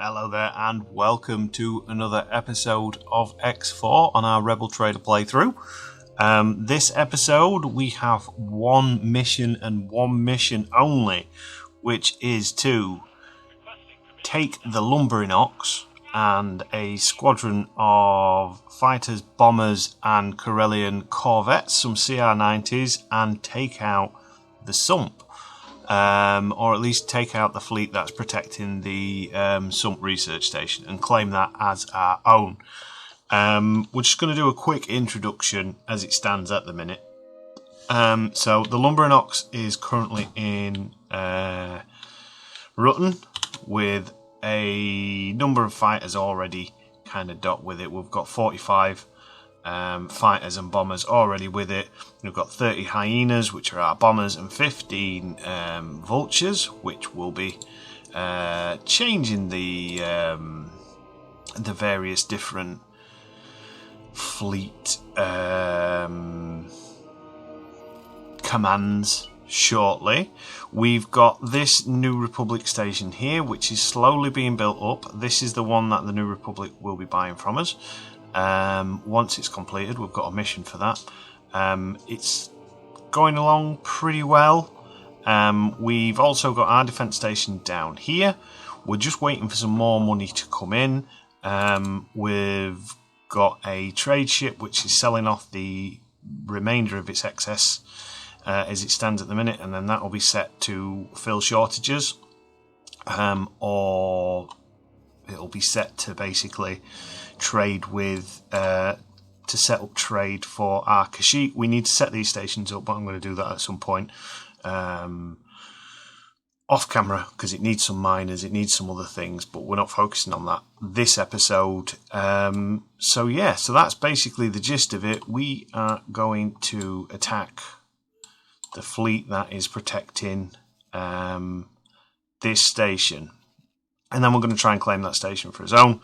Hello there and welcome to another episode of X4 on our Rebel Trader playthrough. This episode we have one mission and one mission only, which is to take the Lumbering Ox and a squadron of fighters, bombers and Corellian corvettes, some CR-90s, and take out the Sump. Or at least take out the fleet that's protecting the Sump research station and claim that as our own. We're just going to do a quick introduction as it stands at the minute. So the Lumbering Ox is currently in Rutton with a number of fighters already kind of docked with it. We've got 45 fighters and bombers already with it. We've got 30 hyenas, which are our bombers, and 15 vultures, which will be changing the various different fleet commands shortly. We've got this New Republic station here, which is slowly being built up. This is the one that the New Republic will be buying from us. Once it's completed, we've got a mission for that. It's going along pretty well. We've also got our defence station down here. We're just waiting for some more money to come in. We've got a trade ship which is selling off the remainder of its excess as it stands at the minute, and then that will be set to fill shortages, or it'll be set to basically trade with to set up trade for our Kashyyyk. We need to set these stations up, but I'm going to do that at some point off camera because it needs some miners, it needs some other things, but we're not focusing on that this episode. So that's basically the gist of it. We are going to attack the fleet that is protecting this station, and then we're going to try and claim that station for its own.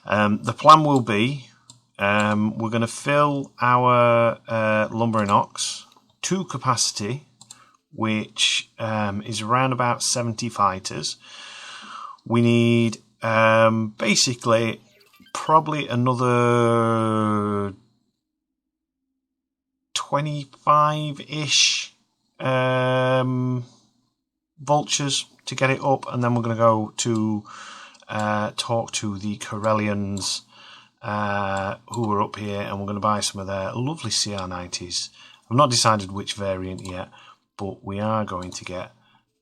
The plan will be we're going to fill our Lumbering Ox to capacity, which is around about 70 fighters. We need basically probably another 25-ish vultures to get it up, and then we're going to go to talk to the Corellians who are up here, and we're going to buy some of their lovely CR-90s. I've not decided which variant yet, but we are going to get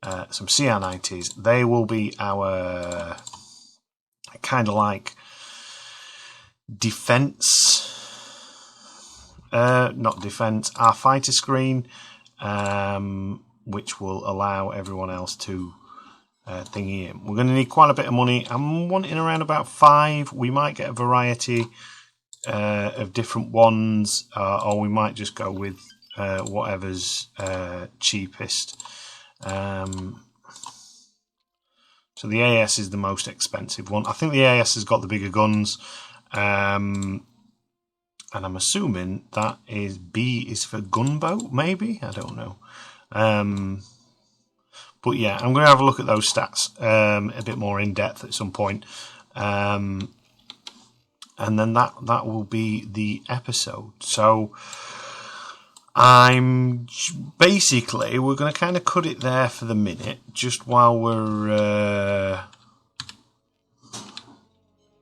some CR-90s. They will be our kind of like defense, not defense, our fighter screen, which will allow everyone else to thingy in. We're going to need quite a bit of money. I'm wanting around about 5. We might get a variety of different ones, or we might just go with whatever's cheapest. So the AS is the most expensive one. I think the AS has got the bigger guns, and I'm assuming that is B is for gunboat, maybe? I don't know. But yeah, I'm going to have a look at those stats a bit more in depth at some point. And then that will be the episode. So we're going to kind of cut it there for the minute, just while we're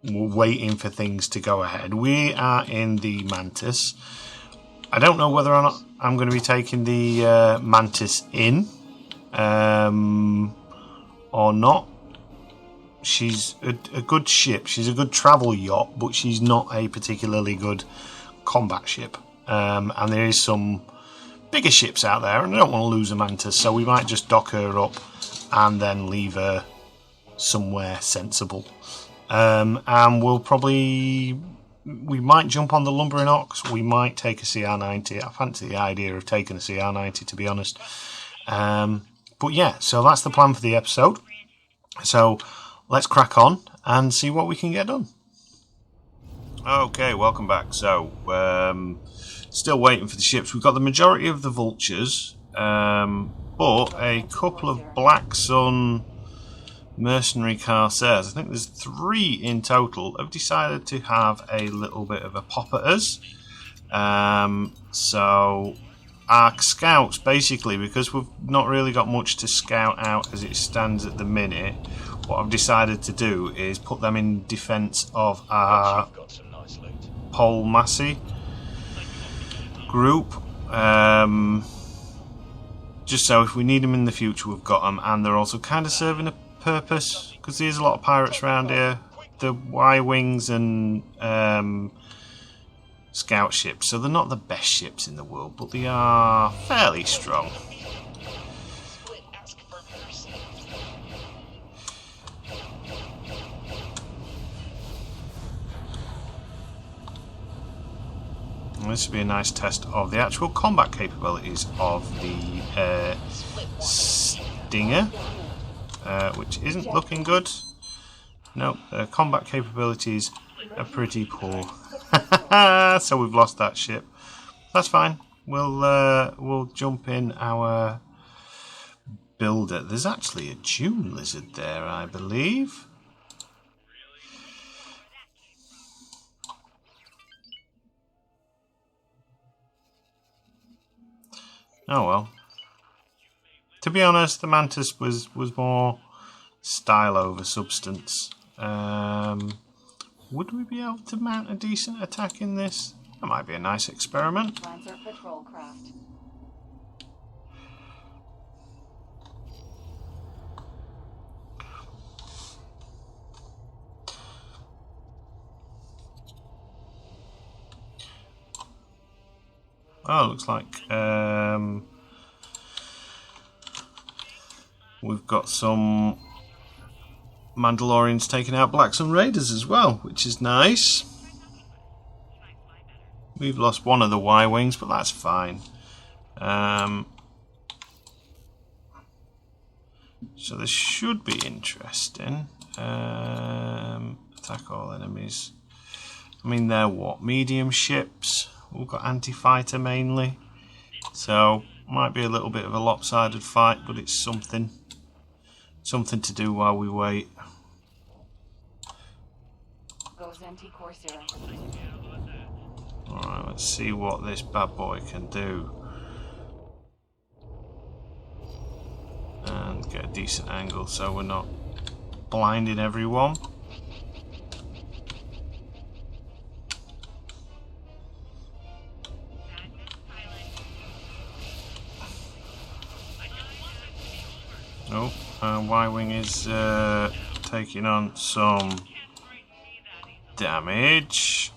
waiting for things to go ahead. We are in the Mantis. I don't know whether or not I'm going to be taking the Mantis in or not. She's a good ship. She's a good travel yacht, but she's not a particularly good combat ship. And there is some bigger ships out there, and I don't want to lose a Mantis, so we might just dock her up and then leave her somewhere sensible. And we might jump on the Lumbering Ox. We might take a CR-90. I fancy the idea of taking a CR-90, to be honest. But yeah, so that's the plan for the episode. So let's crack on and see what we can get done. Okay, welcome back. So, still waiting for the ships. We've got the majority of the vultures, but a couple of Black Sun mercenary corsairs, I think there's 3 in total, have decided to have a little bit of a pop at us. So our scouts, basically, because we've not really got much to scout out as it stands at the minute, what I've decided to do is put them in defence of our Pole Massey group. Just so if we need them in the future, we've got them, and they're also kind of serving a purpose, because there's a lot of pirates around here. The Y-Wings and scout ships, so they're not the best ships in the world, but they are fairly strong. And this would be a nice test of the actual combat capabilities of the Stinger, which isn't looking good. No, the combat capabilities are pretty poor. So we've lost that ship. That's fine. We'll jump in our builder. There's actually a Dune Lizard there, I believe. Oh well. To be honest, the Mantis was more style over substance. Would we be able to mount a decent attack in this? That might be a nice experiment. Patrol craft. Oh, looks like we've got some Mandalorians taking out Black Sun Raiders as well, which is nice. We've lost one of the Y-Wings, but that's fine. So this should be interesting. Attack all enemies. I mean, they're what? Medium ships. We've got anti-fighter mainly. So, might be a little bit of a lopsided fight, but it's something to do while we wait. Alright, let's see what this bad boy can do. And get a decent angle so we're not blinding everyone. Oh, Y-Wing is taking on some damage.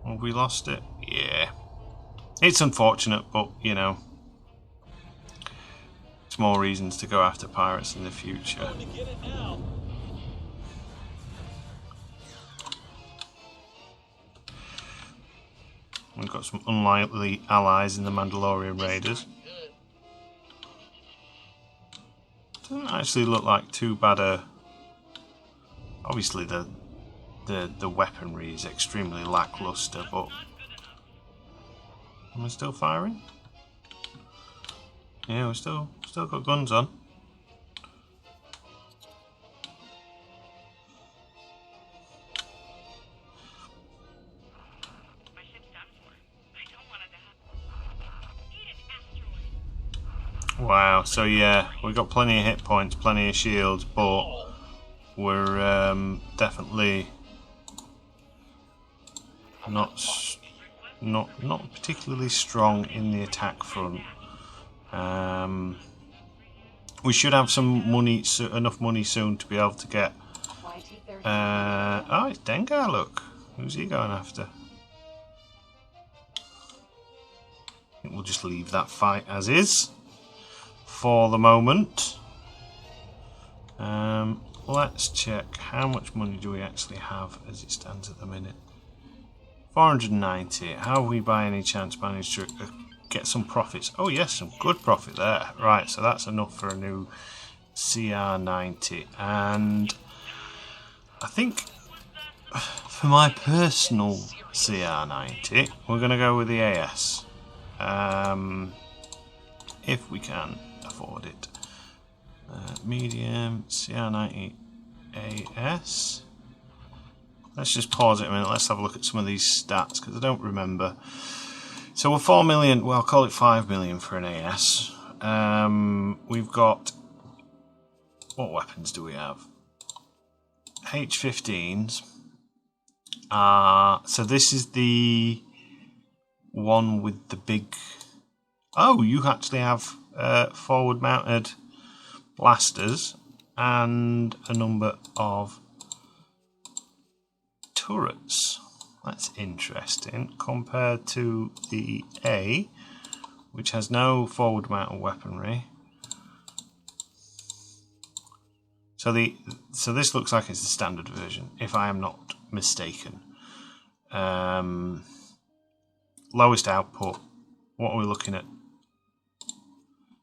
Have we lost it? Yeah. It's unfortunate, but, you know, it's more reasons to go after pirates in the future. We've got some unlikely allies in the Mandalorian Raiders. Doesn't actually look like too bad a... Obviously the weaponry is extremely lackluster, but... Am I still firing? Yeah, we've still got guns on. Wow, so yeah, we've got plenty of hit points, plenty of shields, but we're definitely not particularly strong in the attack front. We should have some money, enough money soon to be able to get. Oh, it's Dengar. Look, who's he going after? I think we'll just leave that fight as is for the moment. Let's check how much money do we actually have as it stands at the minute. 490. How have we by any chance managed to get some profits? Oh yes, some good profit there. Right, so that's enough for a new CR90. And I think for my personal CR90, we're going to go with the AS. If we can afford it. Medium, CR90AS. Let's just pause it a minute. Let's have a look at some of these stats because I don't remember. So we're 4 million. Well, I'll call it 5 million for an AS. We've got, what weapons do we have? H15s. So this is the one with the big. Oh, you actually have forward mounted blasters and a number of turrets. That's interesting compared to the A, which has no forward mounted weaponry. So this looks like it's the standard version, if I am not mistaken. Lowest output. What are we looking at?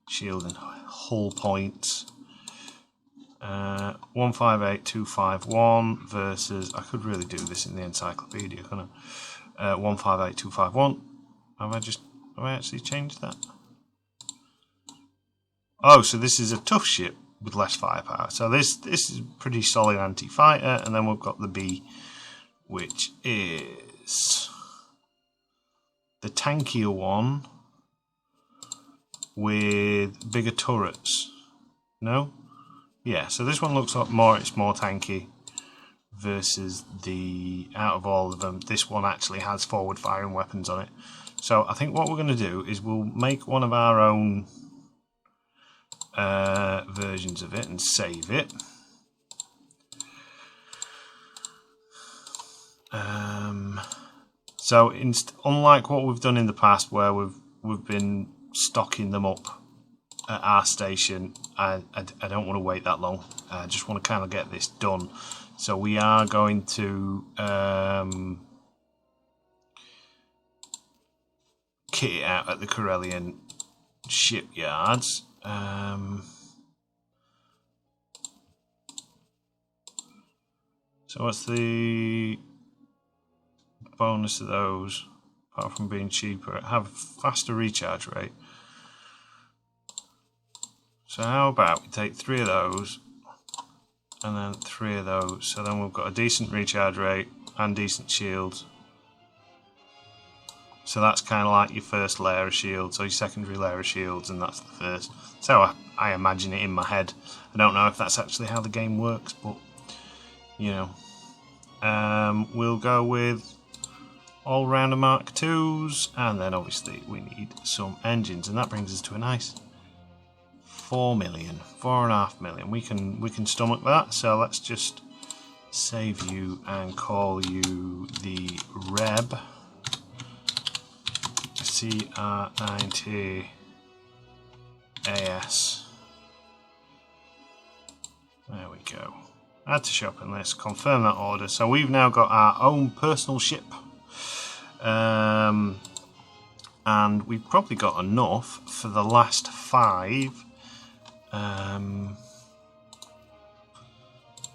Shield and hull points. 158251 versus, I could really do this in the encyclopedia, couldn't I? 158251. Have I actually changed that? Oh, so this is a tough ship with less firepower. So this is pretty solid anti-fighter, and then we've got the B, which is the tankier one with bigger turrets. No? Yeah, so this one looks like it's more tanky versus the, out of all of them, this one actually has forward firing weapons on it. So I think what we're going to do is we'll make one of our own versions of it and save it. So unlike what we've done in the past where we've been stocking them up at our station, I don't want to wait that long. I just want to kind of get this done. So we are going to kit it out at the Corellian shipyards. So what's the bonus of those, apart from being cheaper? Have faster recharge rate. So how about we take 3 of those and then 3 of those, so then we've got a decent recharge rate and decent shields. So that's kind of like your first layer of shields, or your secondary layer of shields, and that's the first. So I imagine it in my head. I don't know if that's actually how the game works, but you know. We'll go with all-rounder Mark IIs, and then obviously we need some engines, and that brings us to a nice 4 million, 4.5 million. We can stomach that. So let's just save you and call you the Reb CR90 AS. There we go. Add to shopping list. Confirm that order. So we've now got our own personal ship. And we've probably got enough for the last 5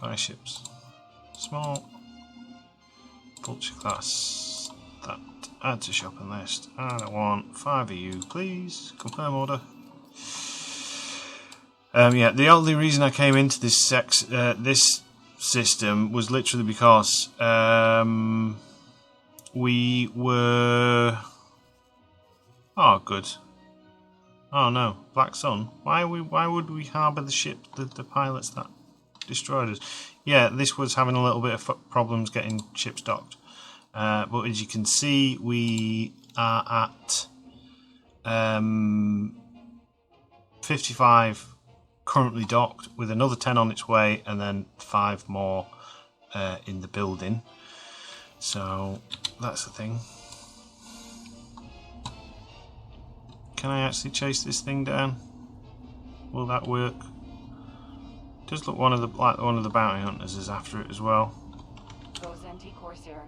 buy ships. Small vulture class. That. Add to shopping list. And I want 5 of you, please. Confirm order. Yeah, the only reason I came into this this system was literally because we were. Oh, good. Oh no, Black Sun. Why would we harbour the ship, the pilots that destroyed us? Yeah, this was having a little bit of problems getting ships docked. But as you can see, we are at 55 currently docked, with another 10 on its way, and then 5 more in the building. So that's the thing. Can I actually chase this thing down? Will that work? Does look like one of the bounty hunters is after it as well. Corsair.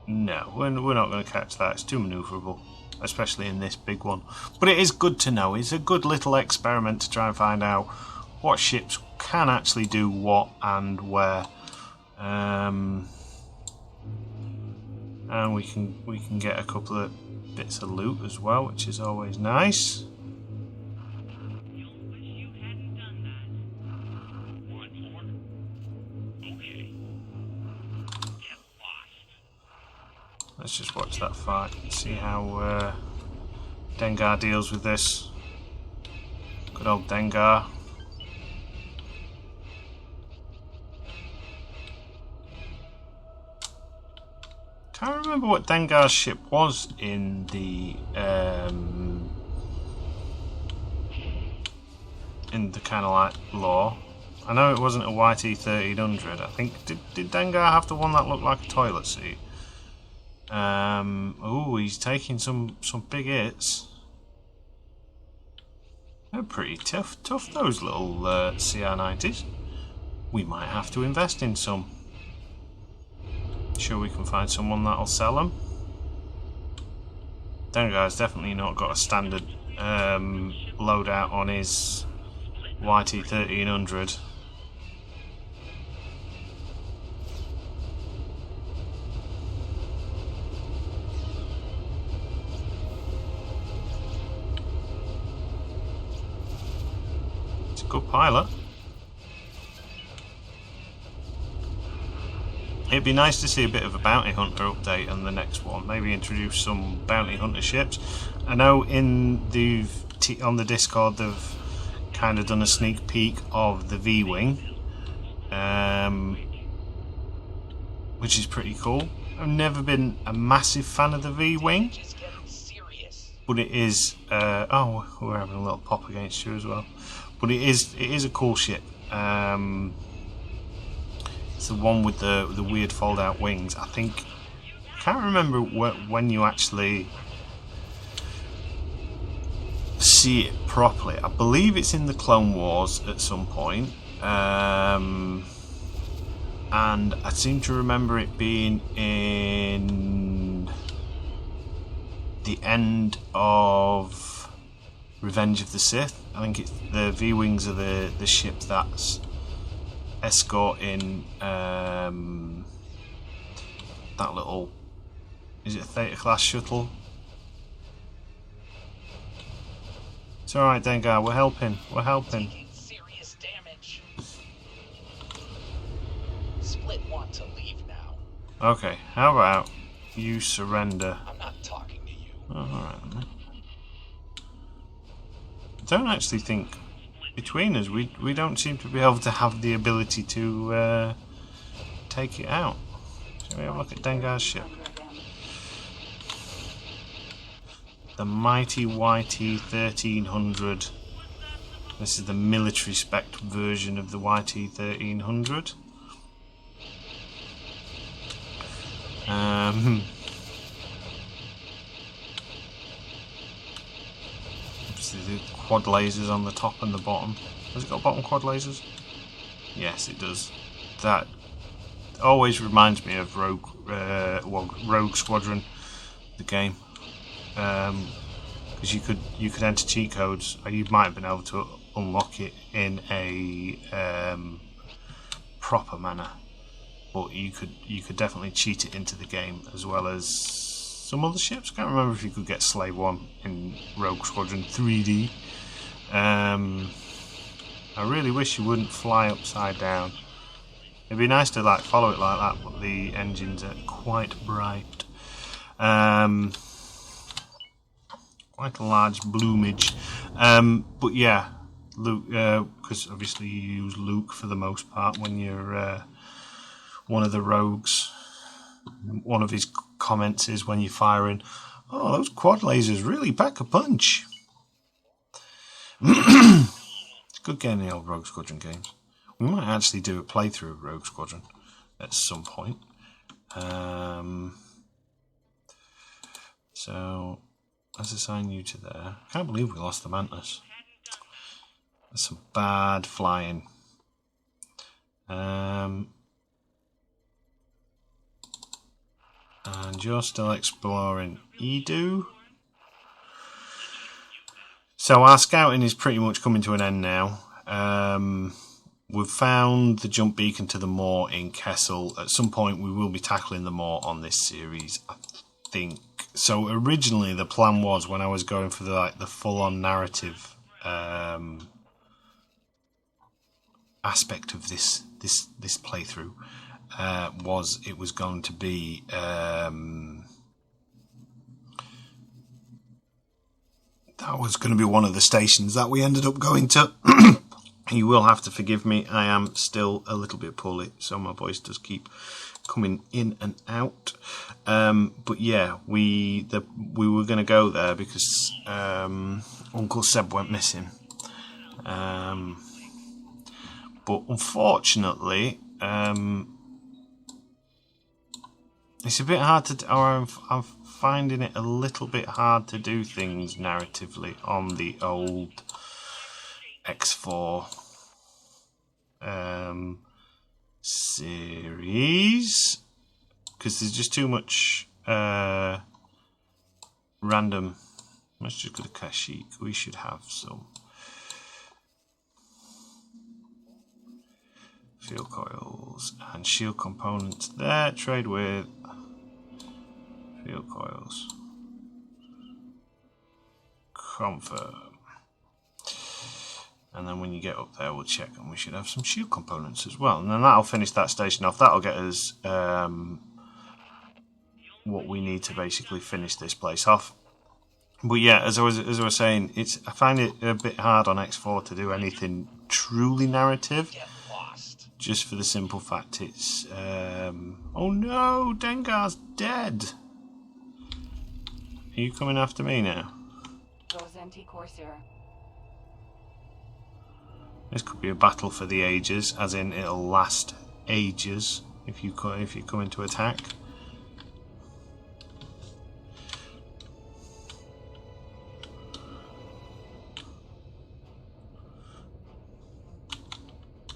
No, we're not going to catch that. It's too manoeuvrable, especially in this big one. But it is good to know. It's a good little experiment to try and find out what ships can actually do what and where. And we can get a couple of bits of loot as well, which is always nice. Let's just watch that fight and see how Dengar deals with this. Good old Dengar. Can't remember what Dengar's ship was in the kind of like lore. I know it wasn't a YT-1300. I think did Dengar have the one that looked like a toilet seat? Oh, he's taking some big hits. They're pretty tough those little CR90s. We might have to invest in some. Sure we can find someone that'll sell them. Dengar's definitely not got a standard loadout on his YT-1300. It's a good pilot. It'd be nice to see a bit of a bounty hunter update on the next one. Maybe introduce some bounty hunter ships. I know on the Discord they've kind of done a sneak peek of the V-Wing, which is pretty cool. I've never been a massive fan of the V-Wing, but it is. Oh, we're having a little pop against you as well. But it is a cool ship. It's the one with the weird fold-out wings. I can't remember when you actually see it properly. I believe it's in the Clone Wars at some point, and I seem to remember it being in the end of Revenge of the Sith. I think the V-Wings are the ship that's escorting that little, is it a Theta class shuttle? It's alright, Dengar, we're helping. Serious damage. Split want to leave now. Okay, how about you surrender? I'm not talking to you. Oh, alright then. I don't actually think between us we don't seem to be able to have the ability to take it out. Shall we have a look at Dengar's ship? The mighty YT-1300. This is the military spec version of the YT-1300. Obviously the quad lasers on the top and the bottom. Has it got bottom quad lasers? Yes, it does. That always reminds me of Rogue Squadron, the game. Because you could enter cheat codes, or you might have been able to unlock it in a proper manner, but you could definitely cheat it into the game as well as some other ships. I can't remember if you could get Slave 1 in Rogue Squadron 3D. I really wish you wouldn't fly upside down. It'd be nice to like follow it like that, but the engines are quite bright. Quite a large bloomage. But yeah, Luke, because obviously you use Luke for the most part when you're one of the rogues. One of his comments is when you're firing, "Oh, those quad lasers really pack a punch." It's good getting the old Rogue Squadron games. We might actually do a playthrough of Rogue Squadron at some point. So let's assign you to there. I can't believe we lost the Mantis. That's some bad flying. And you're still exploring Edu. So our scouting is pretty much coming to an end now. we've found the jump beacon to the moor in Kessel. At some point we will be tackling the moor on this series, I think. So originally the plan was, when I was going for the full-on narrative aspect of this playthrough, it was going to be that was going to be one of the stations that we ended up going to. You will have to forgive me, I am still a little bit poorly, so my voice does keep coming in and out. But yeah, we were going to go there because Uncle Seb went missing. But unfortunately, it's a bit hard to, or I'm finding it a little bit hard to do things narratively on the old X4 series, because there's just too much random. Let's just go to Kashyyyk. We should have some field coils and shield components there. Trade with field coils. Confirm. And then when you get up there, we'll check, and we should have some shield components as well. And then that'll finish that station off. That'll get us what we need to basically finish this place off. But yeah, as I was saying, I find it a bit hard on X4 to do anything truly narrative. Get lost. Just for the simple fact it's... oh no, Dengar's dead. Are you coming after me now? Gozenti Corsair. This could be a battle for the ages, as in it'll last ages if you come into attack.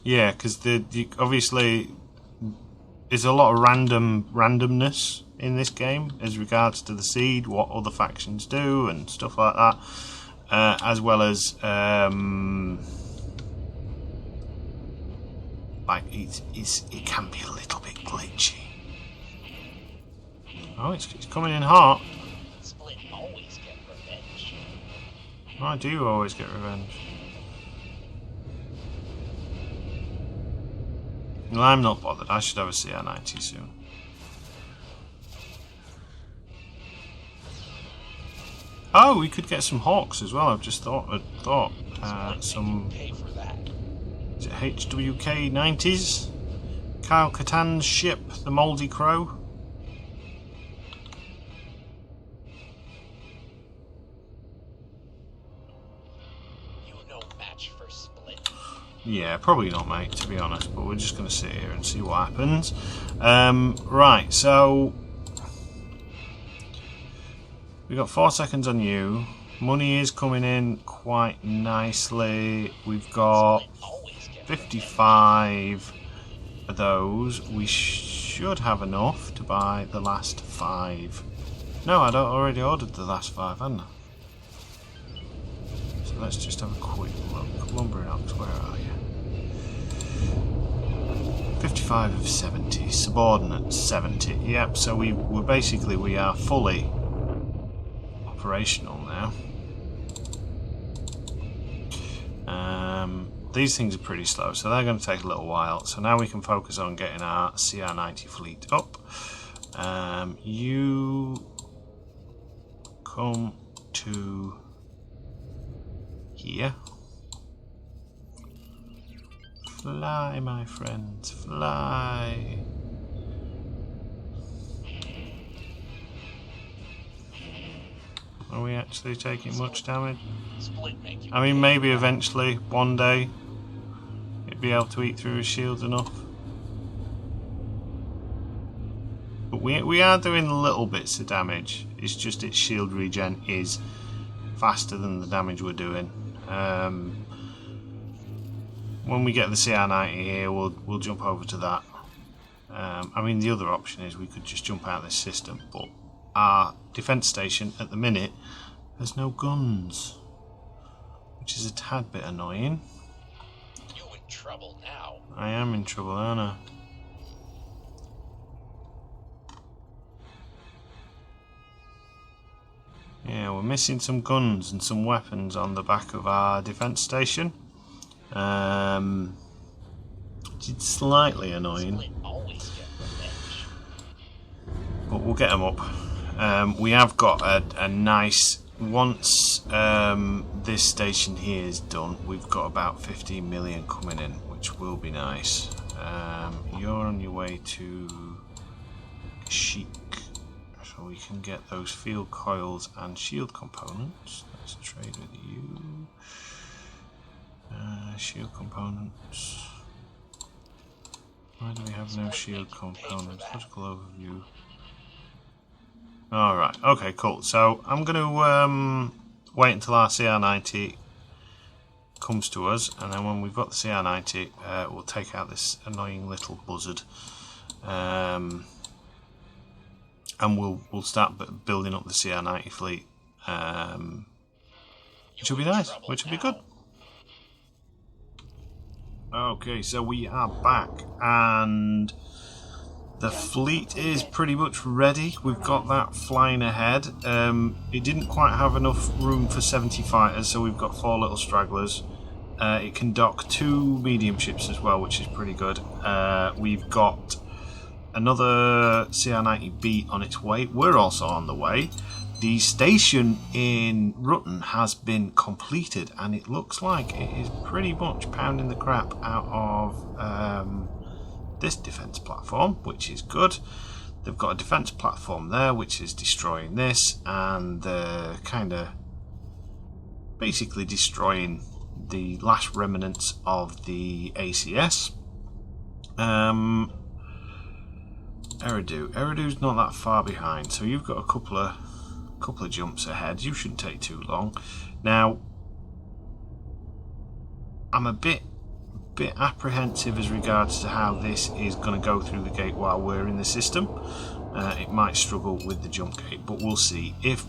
Yeah, because obviously there's a lot of randomness in this game as regards to the seed, what other factions do and stuff like that, as well as like it can be a little bit glitchy. Oh, it's coming in hot. Split always get revenge. I do always get revenge. Well, I'm not bothered. I should have a CR90 soon. Oh, we could get some Hawks as well. I've just thought some. Pay for that. Is it HWK 90s? Kyle Katan's ship, the Mouldy Crow. You no match for Split. Yeah, probably not, mate, to be honest, but we're just going to sit here and see what happens. Right, so we got 4 seconds on you. Money is coming in quite nicely. We've got 55 of those. We should have enough to buy the last 5. No, I'd already ordered the last 5, hadn't I? So let's just have a quick look. Lumbering Ox, where are you? 55 of 70. Subordinate 70. Yep, so we are fully operational now. These things are pretty slow, so they're going to take a little while. So now we can focus on getting our CR90 fleet up. You come to here. Fly, my friends, fly. Are we actually taking much damage? I mean, maybe eventually, one day, it'd be able to eat through his shield enough. But we are doing little bits of damage. It's just its shield regen is faster than the damage we're doing. When we get the CR90 here, we'll jump over to that. I mean, the other option is we could just jump out of this system, but our defence station at the minute has no guns, which is a tad bit annoying. You trouble now. I am in trouble, aren't I? Yeah, we're missing some guns and some weapons on the back of our defence station. It's slightly annoying, Split always get revenge. but we'll get them up. We have got a nice... Once this station here is done, we've got about 15 million coming in, which will be nice. You're on your way to Chic, so we can get those field coils and shield components. Let's trade with you. Shield components. Why do we have no shield components? Critical overview. Alright, okay, cool. So I'm going to wait until our CR90 comes to us, and then when we've got the CR90, we'll take out this annoying little buzzard. And we'll start building up the CR90 fleet, which will be nice, which will be good. Okay, so we are back, and the fleet is pretty much ready. We've got that flying ahead. It didn't quite have enough room for 70 fighters, so we've got 4 little stragglers. It can dock 2 medium ships as well, which is pretty good. We've got another CR90B on its way. We're also on the way. The station in Rutton has been completed, and it looks like it is pretty much pounding the crap out of this defence platform, which is good. They've got a defence platform there which is destroying this, and they're kind of basically destroying the last remnants of the ACS. Eridu's not that far behind, so you've got a couple of jumps ahead. You shouldn't take too long. Now, I'm a bit apprehensive as regards to how this is going to go through the gate while we're in the system. It might struggle with the jump gate, but we'll see. If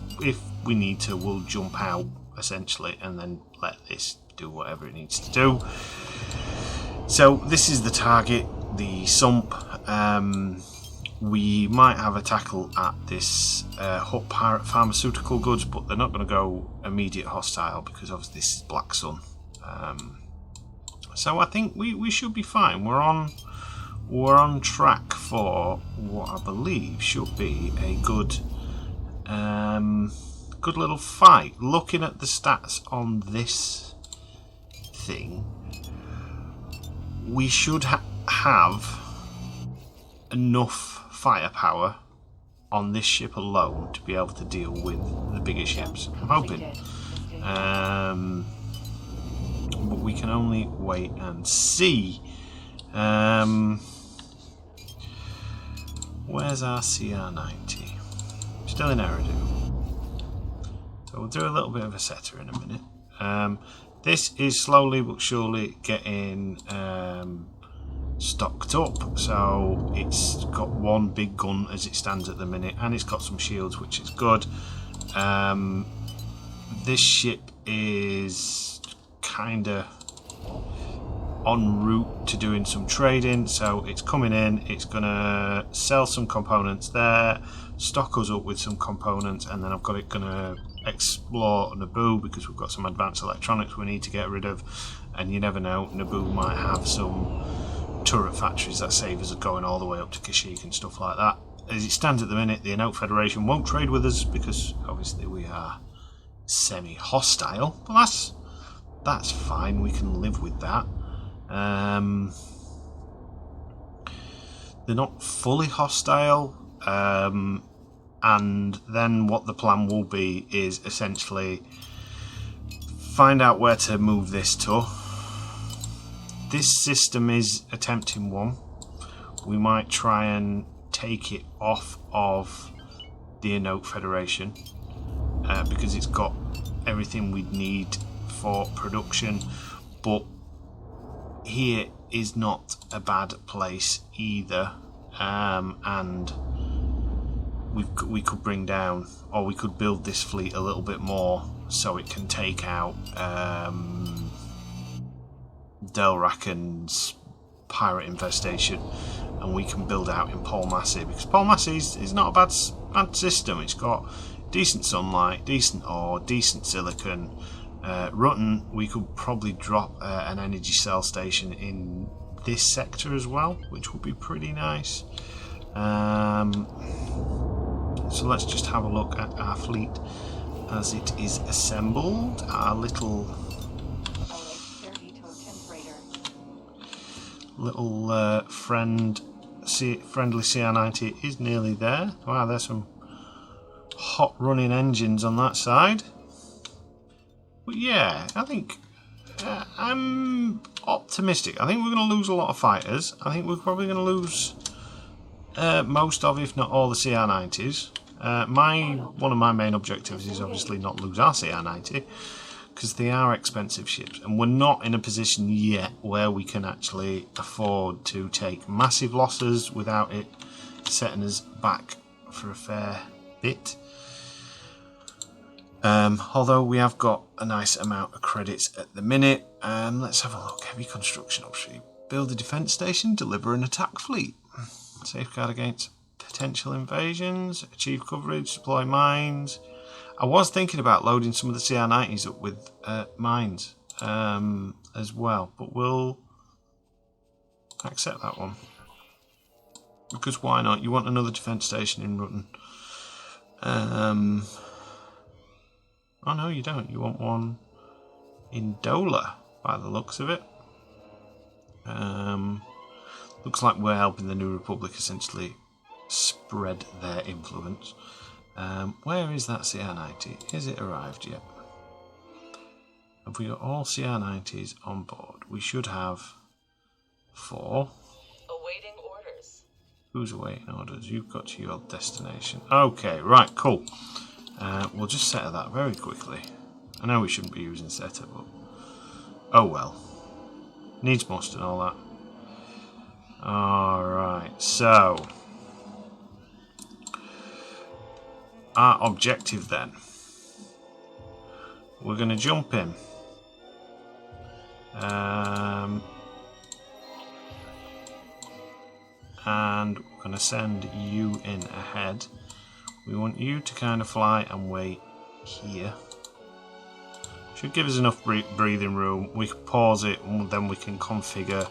we need to, we'll jump out essentially and then let this do whatever it needs to do. So this is the target, the Sump. We might have a tackle at this Hut Pirate Pharmaceutical Goods, but they're not going to go immediate hostile because obviously this is Black Sun. So I think we should be fine. We're on track for what I believe should be a good little fight. Looking at the stats on this thing, we should have enough firepower on this ship alone to be able to deal with the bigger ships. I'm hoping. But we can only wait and see. Where's our CR90? Still in Eridu. So we'll do a little bit of a setter in a minute. This is slowly but surely getting stocked up, so it's got 1 big gun as it stands at the minute, and it's got some shields, which is good. This ship is kind of en route to doing some trading, so it's coming in, it's gonna sell some components there, stock us up with some components, and then I've got it gonna explore Naboo because we've got some advanced electronics we need to get rid of, and you never know, Naboo might have some turret factories that save us going all the way up to Kashyyyk and stuff like that. As it stands at the minute, the Enoch Federation won't trade with us because obviously we are semi-hostile, but that's fine, we can live with that. They're not fully hostile, and then what the plan will be is essentially find out where to move this to. This system is attempting one. We might try and take it off of the Enoch Federation because it's got everything we'd need for production, but here is not a bad place either, and we could bring down, or we could build this fleet a little bit more so it can take out Delraken's pirate infestation, and we can build out in Paul Massey, because Paul Massey is not a bad system. It's got decent sunlight, decent ore, decent silicon. Rutton, we could probably drop an energy cell station in this sector as well, which would be pretty nice. So let's just have a look at our fleet as it is assembled. Our little friendly CR90 is nearly there. Wow, there's some hot running engines on that side. But yeah, I think I'm optimistic. I think we're going to lose a lot of fighters. I think we're probably going to lose most of, if not all, the CR90s. One of my main objectives is obviously not lose our CR90, because they are expensive ships, and we're not in a position yet where we can actually afford to take massive losses without it setting us back for a fair bit. Although we have got a nice amount of credits at the minute. Let's have a look. Heavy construction option. Build a defence station, deliver an attack fleet. Safeguard against potential invasions, achieve coverage, deploy mines. I was thinking about loading some of the CR90s up with mines as well, but we'll accept that one. Because why not? You want another defence station in Rutton. Oh no, you don't. You want one in Dola, by the looks of it. Looks like we're helping the New Republic essentially spread their influence. Where is that CR90? Has it arrived yet? Have we got all CR90s on board? We should have 4. Awaiting orders. Who's awaiting orders? You've got to your destination. Okay, right, cool. We'll just set that very quickly. I know we shouldn't be using setter, but oh well. Needs must and all that. Alright, so our objective then. We're going to jump in. And we're going to send you in ahead. We want you to kind of fly and wait here. Should give us enough breathing room. We can pause it and then we can configure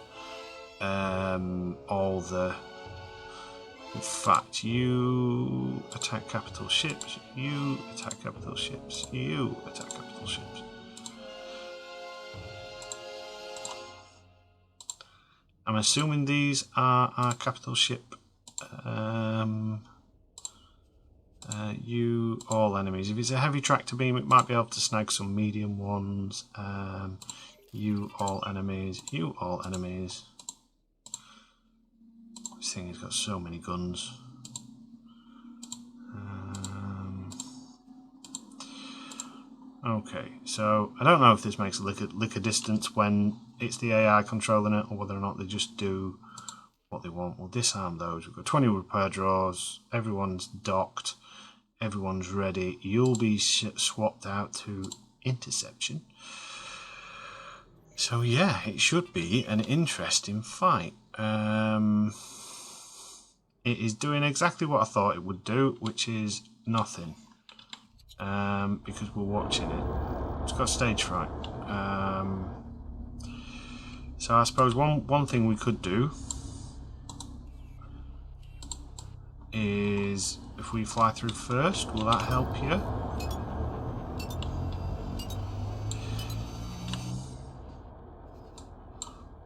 all the... In fact, you attack capital ships, you attack capital ships, you attack capital ships. I'm assuming these are our capital ship. You all enemies. If it's a heavy tractor beam, it might be able to snag some medium ones. You all enemies. You all enemies. This thing has got so many guns. Okay, so I don't know if this makes a lick of distance when it's the AI controlling it, or whether or not they just do what they want. We'll disarm those. We've got 20 repair draws. Everyone's docked. Everyone's ready. You'll be swapped out to interception. So yeah, it should be an interesting fight. It is doing exactly what I thought it would do, which is nothing. Because we're watching it. It's got stage fright. So I suppose one thing we could do is, if we fly through first, will that help you?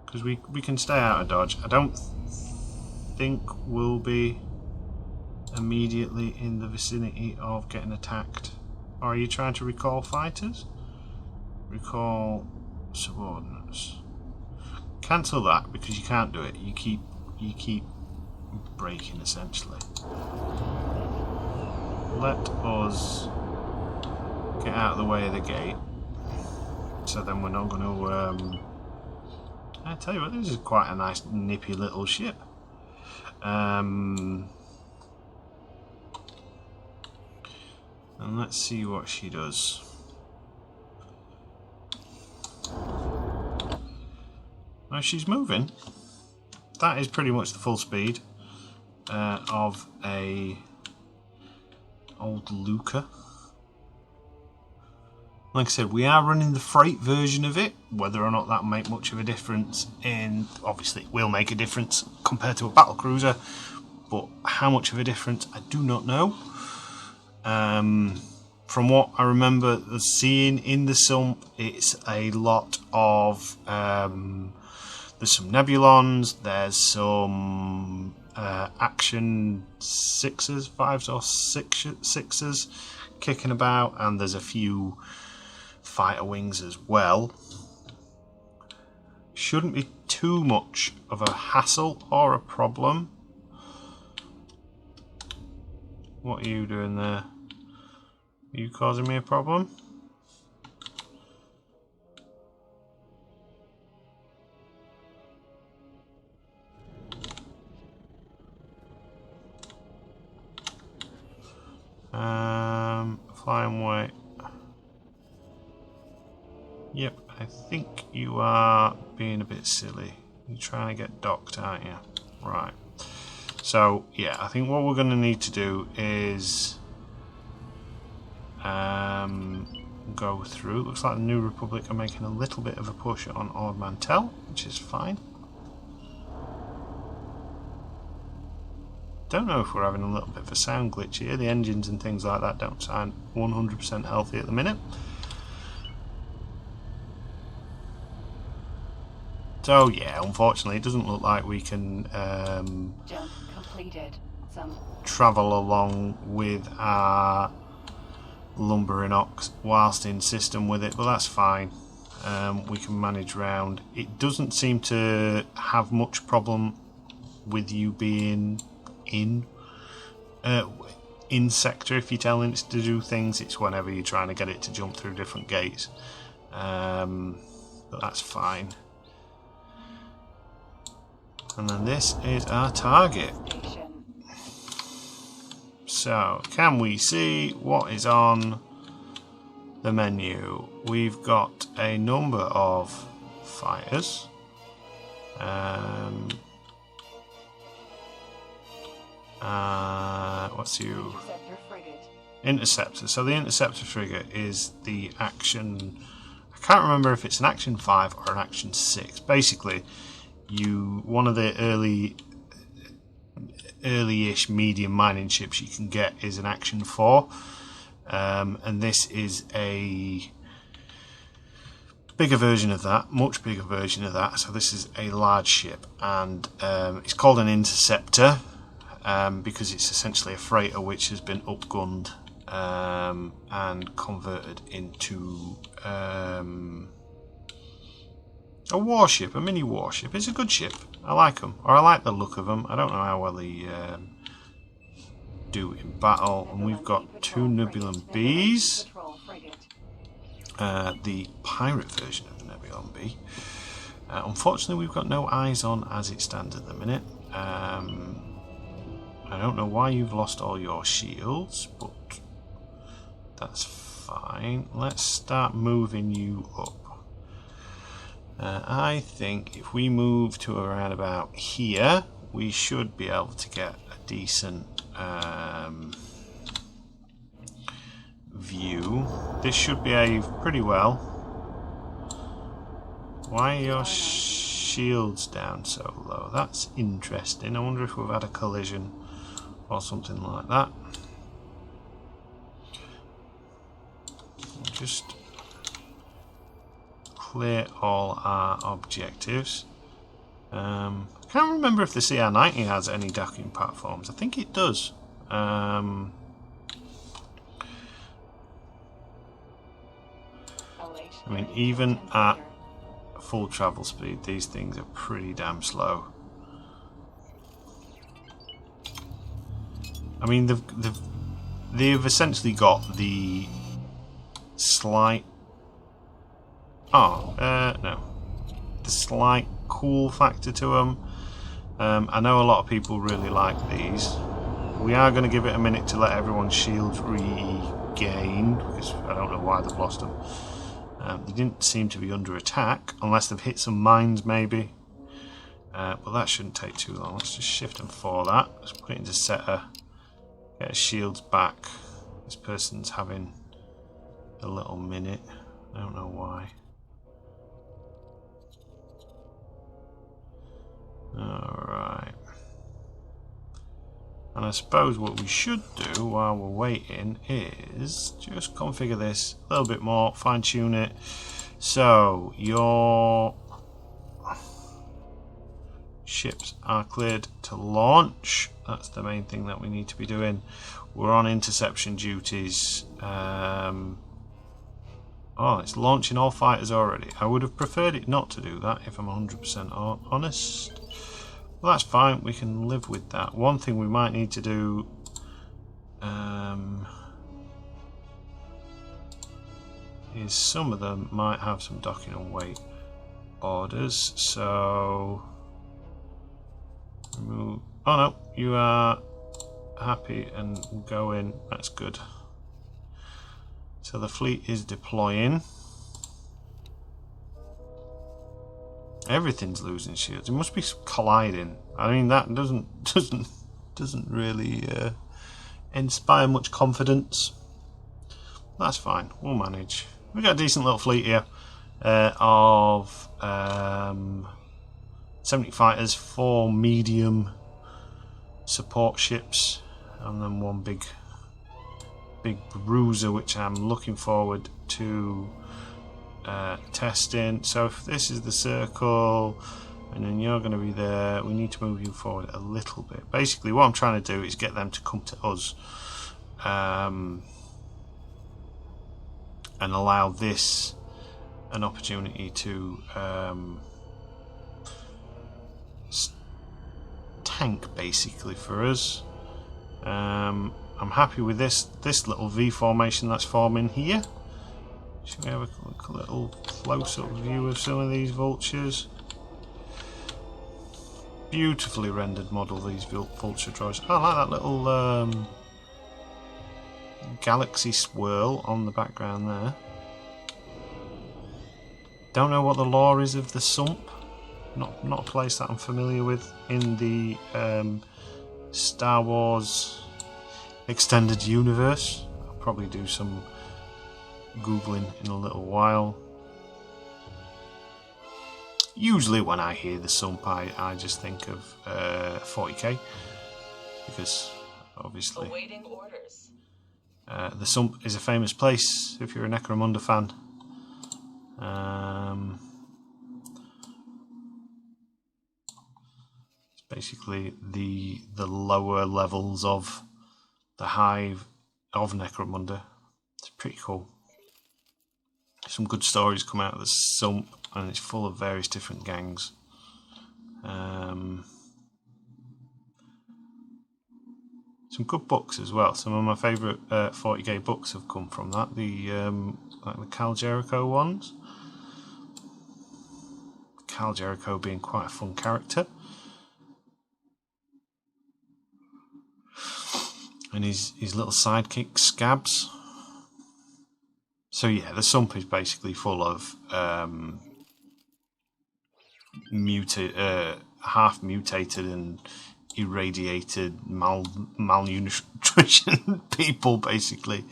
Because we can stay out of dodge. I don't think we'll be immediately in the vicinity of getting attacked. Or are you trying to recall fighters? Recall subordinates. Cancel that, because you can't do it. You keep breaking essentially. Let us get out of the way of the gate, so then we're not going to. I tell you what, this is quite a nice nippy little ship. And let's see what she does. As she's moving, that is pretty much the full speed of a old Luca. Like I said, we are running the freight version of it. Whether or not that will make much of a difference, obviously it will make a difference compared to a battle cruiser, but how much of a difference I do not know. From what I remember seeing in the Sump, it's a lot of there's some Nebulons, there's some action 6s, 5s or 6s kicking about, and there's a few fighter wings as well. Shouldn't be too much of a hassle or a problem. What are you doing there? Are you causing me a problem? Flying weight. Yep, I think you are being a bit silly. You're trying to get docked, aren't you? Right. So, yeah, I think what we're going to need to do is go through. Looks like the New Republic are making a little bit of a push on Ord Mantell, which is fine. Don't know if we're having a little bit of a sound glitch here. The engines and things like that don't sound 100% healthy at the minute. So yeah, unfortunately it doesn't look like we can Jump completed. travel along with our lumbering ox whilst in system with it, but that's fine. We can manage round. It doesn't seem to have much problem with you being in sector. If you're telling it to do things, it's whenever you're trying to get it to jump through different gates, but that's fine. And then this is our target. So, can we see what is on the menu? We've got a number of fighters. What's you? Interceptor. So the Interceptor frigate is the action. I can't remember if it's an action 5 or an action 6. Basically, one of the early-ish medium mining ships you can get is an action 4, and this is a bigger version of that, much bigger version of that. So this is a large ship, and it's called an Interceptor because it's essentially a freighter which has been upgunned and converted into a warship, a mini warship. It's a good ship. I like them, or I like the look of them. I don't know how well they do in battle. And we've got 2 Nebulan Bs, the pirate version of the Nebulan B. Unfortunately, we've got no eyes on as it stands at the minute. I don't know why you've lost all your shields, but that's fine. Let's start moving you up. I think if we move to around about here, we should be able to get a decent view. This should behave pretty well. Why are your shields down so low? That's interesting. I wonder if we've had a collision or something like that. Just clear all our objectives. I can't remember if the CR90 has any docking platforms. I think it does. I mean, even at full travel speed, these things are pretty damn slow. I mean, they've essentially got the slight. No. The slight cool factor to them. I know a lot of people really like these. We are going to give it a minute to let everyone's shields regain, because I don't know why they've lost them. They didn't seem to be under attack, unless they've hit some mines maybe. Well, that shouldn't take too long. Let's just shift and for that. Let's put it into setter. Get his shields back. This person's having a little minute. I don't know why. Alright. And I suppose what we should do while we're waiting is just configure this a little bit more, fine tune it. So your ships are cleared to launch. That's the main thing that we need to be doing. We're on interception duties. Oh, it's launching all fighters already. I would have preferred it not to do that, if I'm 100% honest. Well, that's fine. We can live with that. One thing we might need to do is some of them might have some docking and wait orders. So remove. Oh no, you are happy and going. That's good. So the fleet is deploying. Everything's losing shields. It must be colliding. I mean, that doesn't really inspire much confidence. That's fine. We'll manage. We've got a decent little fleet here of 70 fighters, 4 medium support ships, and then 1 big bruiser, which I'm looking forward to testing. So if this is the circle and then you're going to be there, we need to move you forward a little bit. Basically what I'm trying to do is get them to come to us and allow this an opportunity to tank basically for us. I'm happy with this little V formation that's forming here. Should we have a little close-up view of some of these vultures? Beautifully rendered model, these vulture droids. I like that little galaxy swirl on the background there. Don't know what the lore is of the Sump. Not a place that I'm familiar with in the Star Wars extended universe. I'll probably do some Googling in a little while. Usually when I hear the Sump, I just think of 40k, because obviously Awaiting orders. The Sump is a famous place if you're a Necromunda fan. It's basically the lower levels of the hive of Necromunda. It's pretty cool. Some good stories come out of the Sump, and it's full of various different gangs. Some good books as well. Some of my favourite 40k books have come from that. Like the Cal Jericho ones. Cal Jericho being quite a fun character. And his little sidekick Scabs. So yeah, the Sump is basically full of half mutated and irradiated malnutrition people. Basically,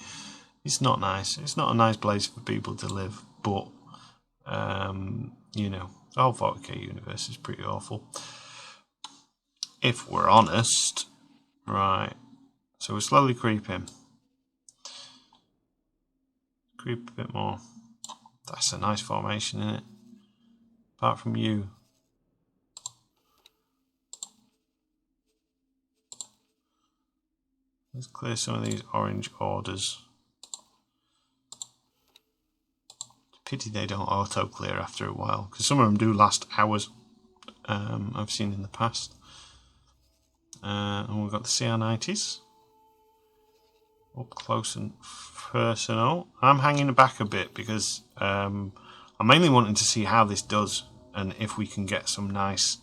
it's not nice. It's not a nice place for people to live. But you know, the whole 40k universe is pretty awful, if we're honest. Right. So we're slowly creeping. Creep a bit more. That's a nice formation, isn't it? Apart from you. Let's clear some of these orange orders. It's a pity they don't auto clear after a while, because some of them do last hours. I've seen in the past. And we've got the CR90s. Up close and personal. I'm hanging back a bit because I'm mainly wanting to see how this does and if we can get some nice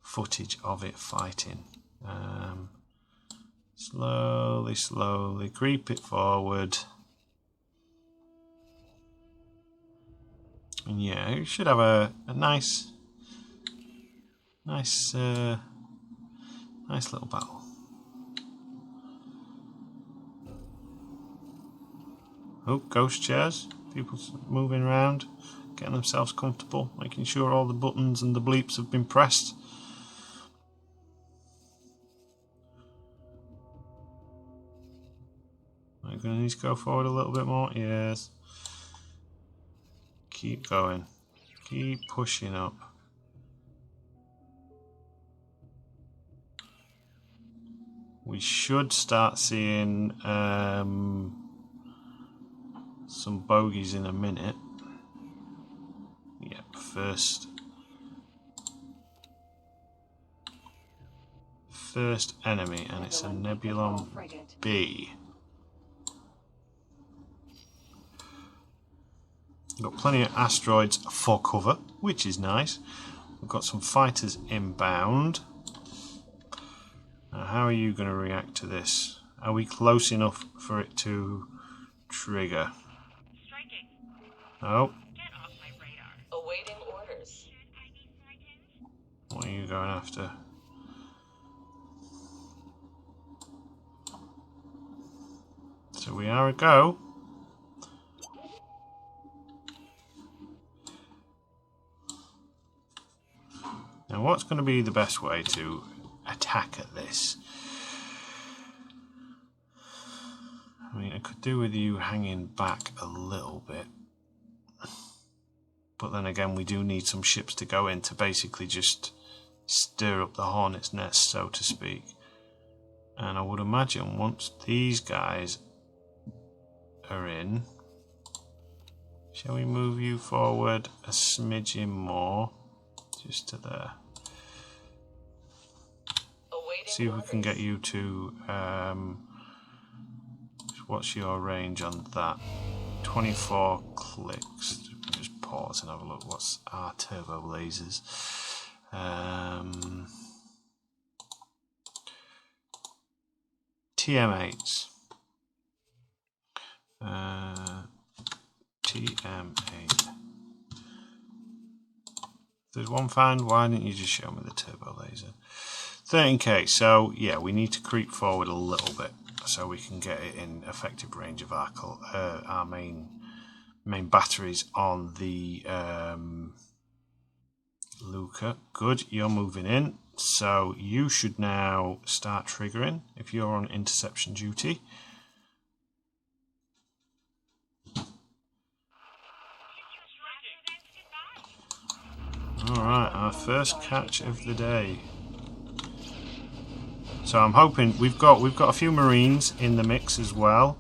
footage of it fighting. Slowly creep it forward. And yeah, you should have a nice Nice, nice little battle. Oh, ghost chairs. People moving around, getting themselves comfortable, making sure all the buttons and the bleeps have been pressed. Are you going to need to go forward a little bit more? Yes. Keep going. Keep pushing up. We should start seeing some bogeys in a minute. Yep, first enemy, and it's a Nebulon B. We've got plenty of asteroids for cover, which is nice. We've got some fighters inbound. Now, how are you going to react to this? Are we close enough for it to trigger? Striking. Oh. Get off my radar. Awaiting orders. What are you going after? So we are a go. Now what's going to be the best way to attack at this? I mean, I could do with you hanging back a little bit. But then again, we do need some ships to go in to basically just stir up the hornet's nest, so to speak. And I would imagine once these guys are in, shall we move you forward a smidgen more? Just to there. See if we can get you to, what's your range on that? 24 clicks. Just pause and have a look. What's our turbo lasers? TM8s. TM8. If there's one found, why didn't you just show me the turbo laser? 13k, so yeah, we need to creep forward a little bit so we can get it in effective range of our main batteries on the Luca. Good, you're moving in, so you should now start triggering if you're on interception duty. Alright, our first catch of the day. So I'm hoping we've got a few Marines in the mix as well.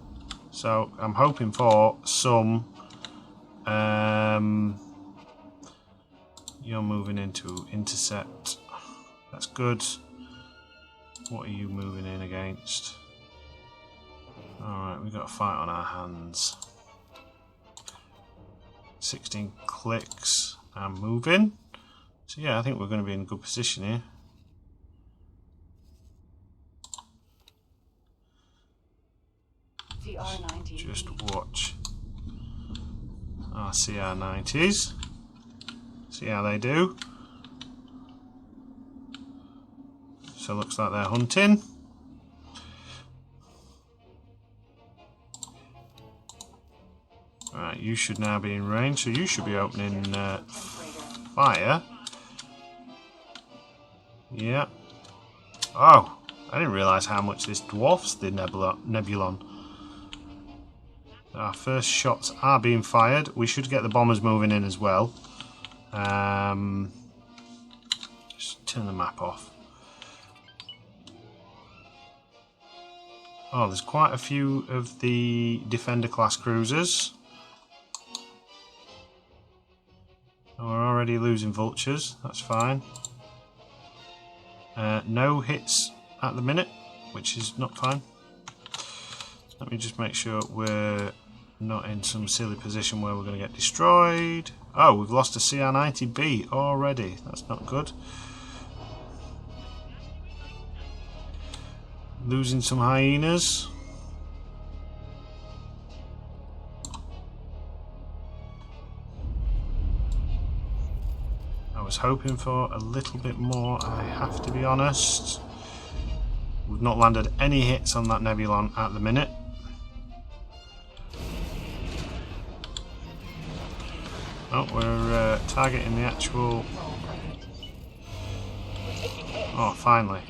So I'm hoping for some you're moving into intercept. That's good. What are you moving in against? Alright, we've got a fight on our hands. 16 clicks. I'm moving. So yeah, I think we're going to be in a good position here. Just watch our CR90s. See how they do. So it looks like they're hunting. Right, you should now be in range, so you should be opening fire. Yeah. Oh, I didn't realise how much this dwarfs the Nebulon. Our first shots are being fired. We should get the bombers moving in as well. Just turn the map off. Oh, there's quite a few of the Defender class cruisers. Oh, we're already losing vultures. That's fine. No hits at the minute, which is not fine. Let me just make sure we're not in some silly position where we're going to get destroyed. Oh, we've lost a CR90B already. That's not good. Losing some hyenas. Oh, was hoping for a little bit more, I have to be honest. We've not landed any hits on that Nebulon at the minute. Oh, we're targeting the actual... Oh, finally.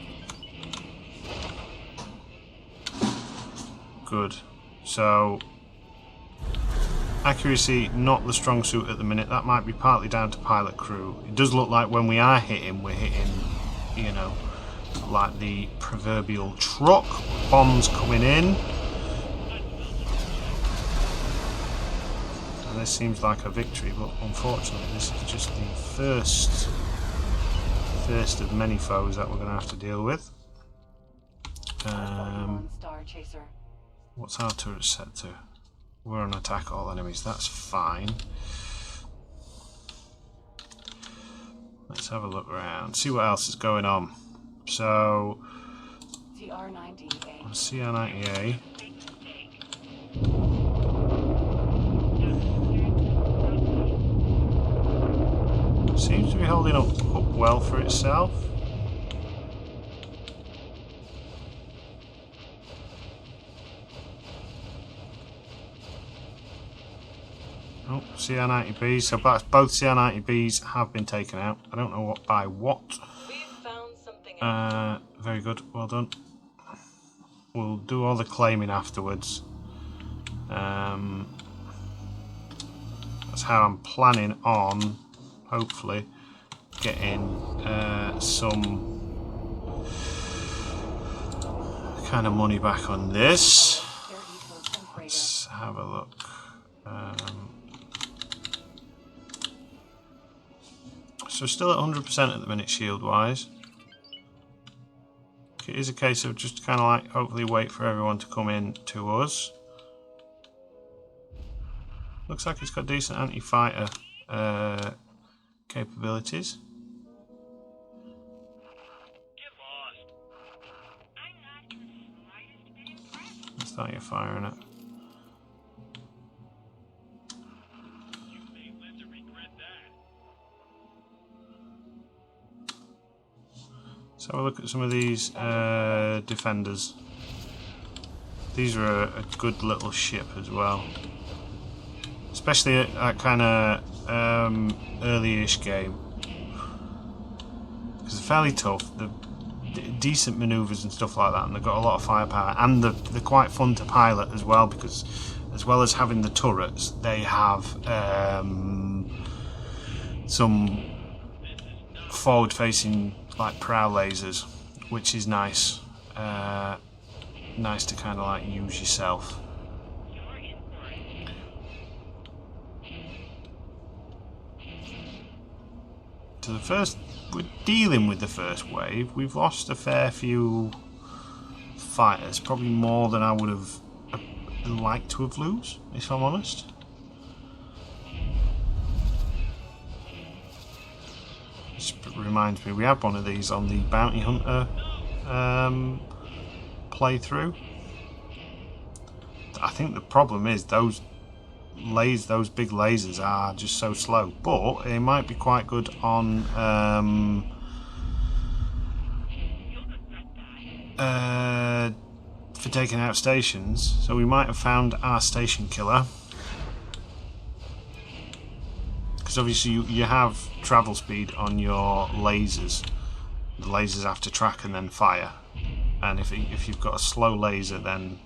Good. So, accuracy, not the strong suit at the minute. That might be partly down to pilot crew. It does look like when we are hitting, we're hitting, you know, like the proverbial truck. Bombs coming in. And this seems like a victory, but unfortunately this is just the first of many foes that we're going to have to deal with. What's our turret set to? We're on attack all enemies, that's fine. Let's have a look around, see what else is going on. So, CR90A. Seems to be holding up well for itself. Oh, CR90Bs. So both CR90Bs have been taken out. I don't know what by what. We've found something out. Very good. Well done. We'll do all the claiming afterwards. That's how I'm planning on, hopefully, getting some kind of money back on this. Let's have a look. So still at 100% at the minute shield wise. It is a case of just kind of like hopefully wait for everyone to come in to us. Looks like it's got decent anti-fighter capabilities. What's that you're firing at? Let's have a look at some of these defenders. These are a good little ship as well. Especially at that kind of early-ish game. Because they're fairly tough, they're decent manoeuvres and stuff like that, and they've got a lot of firepower. And they're quite fun to pilot as well, because as well as having the turrets, they have some forward-facing like prow lasers, which is nice. Nice to kind of like use yourself. So the first, we're dealing with the first wave. We've lost a fair few fighters, probably more than I would have liked to have lost, if I'm honest. This reminds me, we had one of these on the Bounty Hunter playthrough. I think the problem is those big lasers are just so slow, but it might be quite good on for taking out stations. So we might have found our station killer, because obviously you have travel speed on your lasers. The lasers have to track and then fire, and if you've got a slow laser, then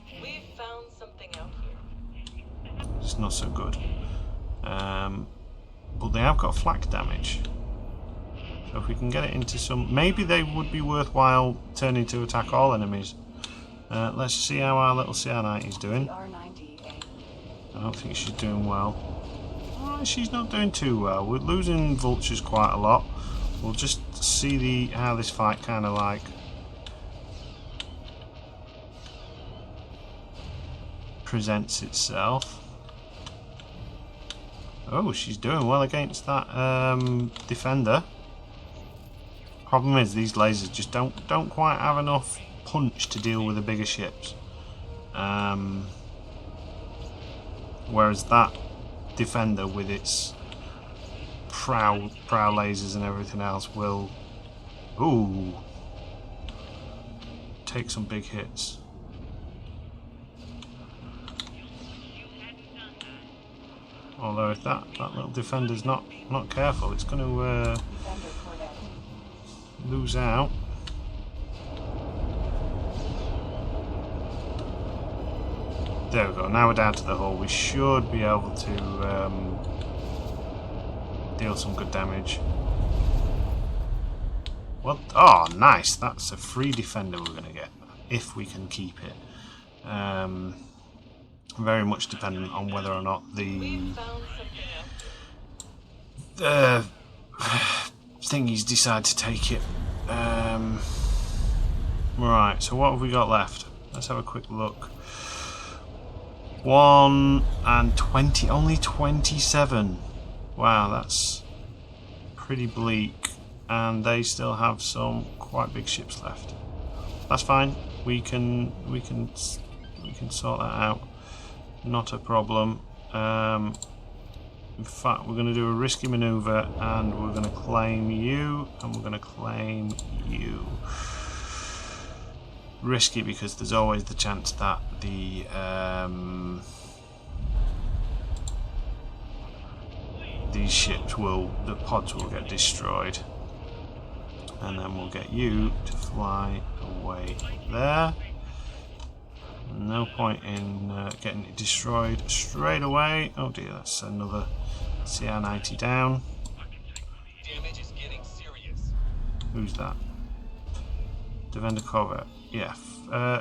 it's not so good. But they have got flak damage, so if we can get it into some, maybe they would be worthwhile turning to attack all enemies. Let's see how our little CR90 is doing. I don't think she's doing well. She's not doing too well. We're losing vultures quite a lot. We'll just see how this fight kind of like presents itself. Oh, she's doing well against that defender. Problem is, these lasers just don't quite have enough punch to deal with the bigger ships. Whereas that defender with its prow lasers and everything else will, ooh, take some big hits. Although if that little defender's not careful, it's going to lose out. There we go. Now we're down to the hull. We should be able to deal some good damage. Well, oh, nice. That's a free defender we're going to get if we can keep it. Very much dependent on whether or not the thingies decide to take it. Right, so what have we got left? Let's have a quick look. 1 and 20, only 27. Wow, that's pretty bleak. And they still have some quite big ships left. That's fine. We can sort that out. Not a problem. In fact, we're going to do a risky maneuver, and we're going to claim you, and we're going to claim you. Risky because there's always the chance that the these ships the pods will get destroyed, and then we'll get you to fly away there. No point in getting it destroyed straight away. Oh dear, that's another CR-90 down. Damage is getting serious. Who's that? Defender cover. Yeah.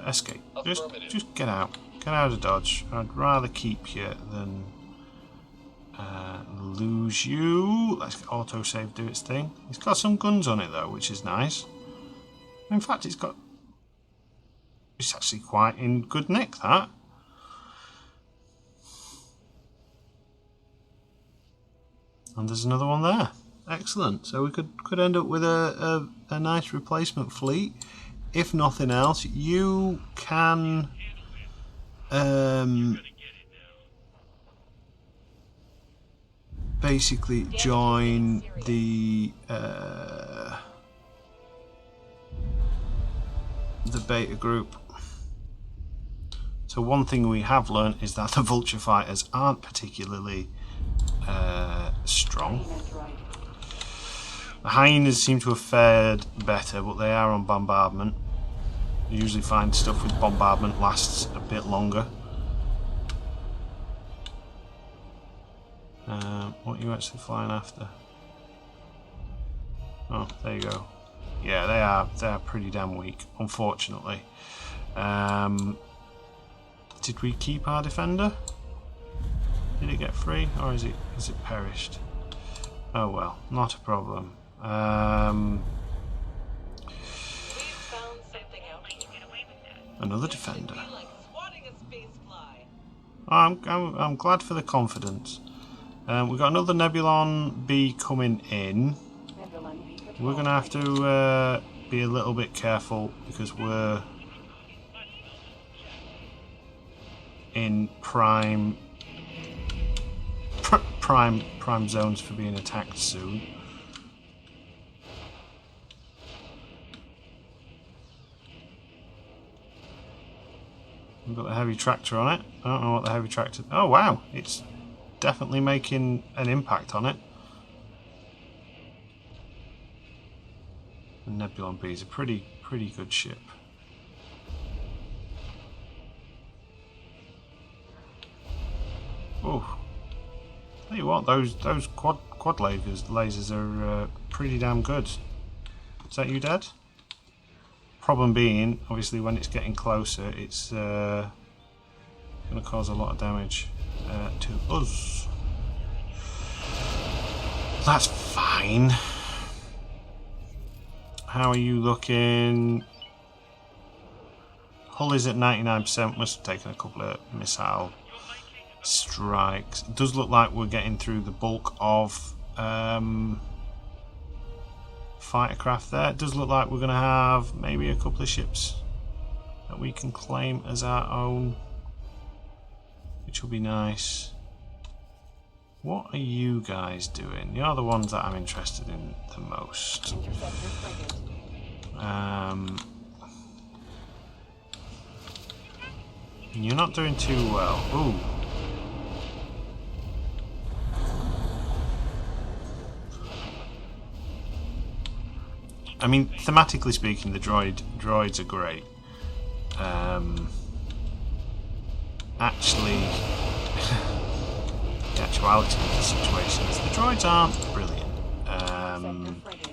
Escape. Just get out. Get out of dodge. I'd rather keep you than lose you. Let's get autosave do its thing. It's got some guns on it though, which is nice. In fact, it's actually quite in good nick, that. And there's another one there. Excellent. So we could end up with a nice replacement fleet. If nothing else, you can basically join the beta group. So one thing we have learned is that the Vulture fighters aren't particularly strong. The Hyenas seem to have fared better, but they are on bombardment. You usually find stuff with bombardment lasts a bit longer. What are you actually flying after? Oh, there you go. Yeah, they are pretty damn weak, unfortunately. Did we keep our defender? Did it get free, or is it perished? Oh well, not a problem. Another defender. I'm glad for the confidence. We've got another Nebulon B coming in. We're going to have to be a little bit careful because we're in prime zones for being attacked soon. We've got the heavy tractor on it. I don't know what the heavy tractor... Oh wow, it's definitely making an impact on it. The Nebulon B is a pretty good ship. Oh, tell you what, those quad lasers are pretty damn good. Is that you, Dad? Problem being, obviously, when it's getting closer, it's going to cause a lot of damage to us. That's fine. How are you looking? Hull is at 99%. Must have taken a couple of missile strikes. It does look like we're getting through the bulk of fighter craft there. It does look like we're going to have maybe a couple of ships that we can claim as our own, which will be nice. What are you guys doing? You're the ones that I'm interested in the most. Interceptor frigate. You're not doing too well. Ooh. I mean, thematically speaking, the droids are great. Actually, the actuality of the situation is the droids aren't brilliant. Interceptor frigate.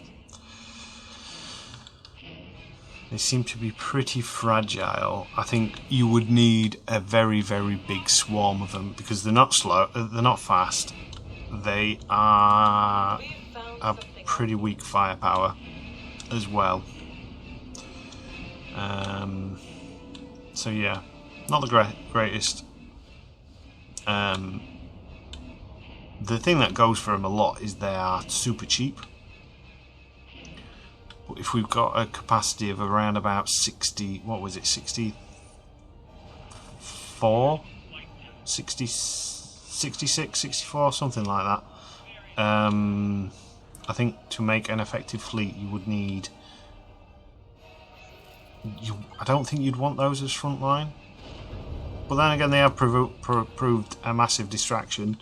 They seem to be pretty fragile. I think you would need a very, very big swarm of them because they're not slow, they're not fast. They are We found a something. pretty weak firepower as well. So yeah, not the greatest. The thing that goes for them a lot is they are super cheap. But if we've got a capacity of around about 60, what was it, 64? 60, 66, 64, something like that. I think to make an effective fleet you would need... I don't think you'd want those as front line. But then again, they have proved a massive distraction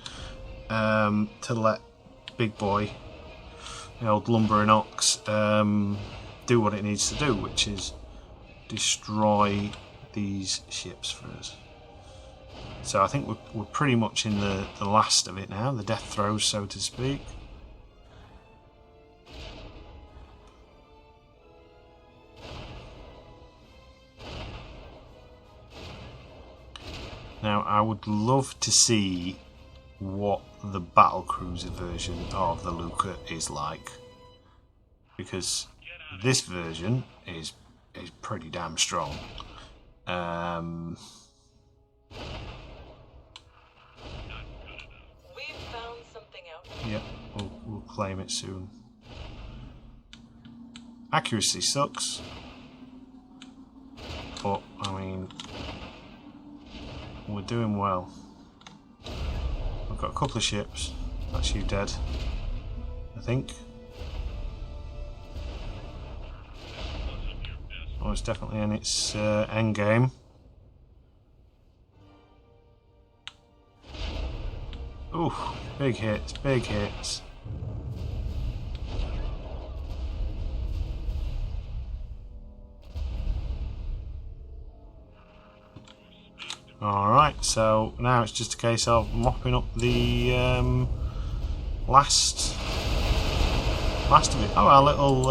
to let Big Boy, the old lumbering ox, do what it needs to do, which is destroy these ships for us. So I think we're pretty much in the last of it now, the death throes, so to speak. Now, I would love to see what the battlecruiser version of the Luca is like, because this version is pretty damn strong. We found something out. Yep, we'll claim it soon. Accuracy sucks, but I mean, we're doing well. We've got a couple of ships. That's you dead, I think. Oh, it's definitely in its end game. Ooh, big hits, big hits. Alright, so now it's just a case of mopping up the last of it. Oh, our little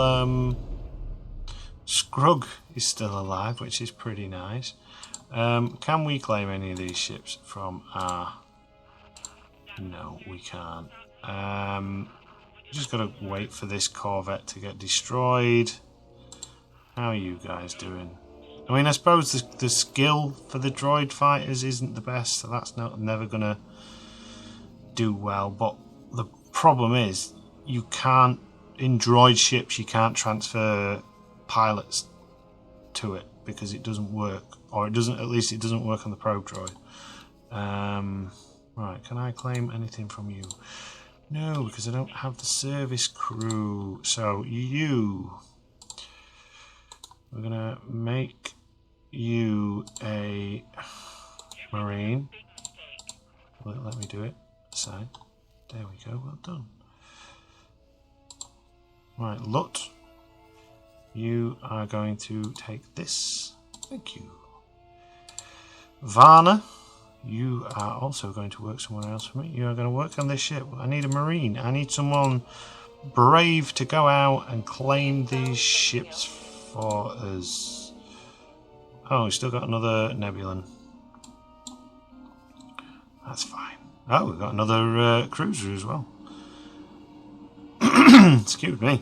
Scrug is still alive, which is pretty nice. Can we claim any of these ships from our... No, we can't. Just gotta wait for this Corvette to get destroyed. How are you guys doing? I mean, I suppose the skill for the droid fighters isn't the best, so that's never gonna do well. But the problem is, you can't, in droid ships, you can't transfer pilots to it because it doesn't work, or it doesn't. At least it doesn't work on the probe droid. Right, can I claim anything from you? No, because I don't have the service crew. So we're gonna make you a Marine. Will it let me do it? Aside. There we go, well done. Right, Lut, you are going to take this. Thank you. Varna, you are also going to work somewhere else for me. You are going to work on this ship. I need a Marine. I need someone brave to go out and claim these ships for us. Oh, we've still got another Nebulan. That's fine. Oh, we've got another cruiser as well. Excuse me.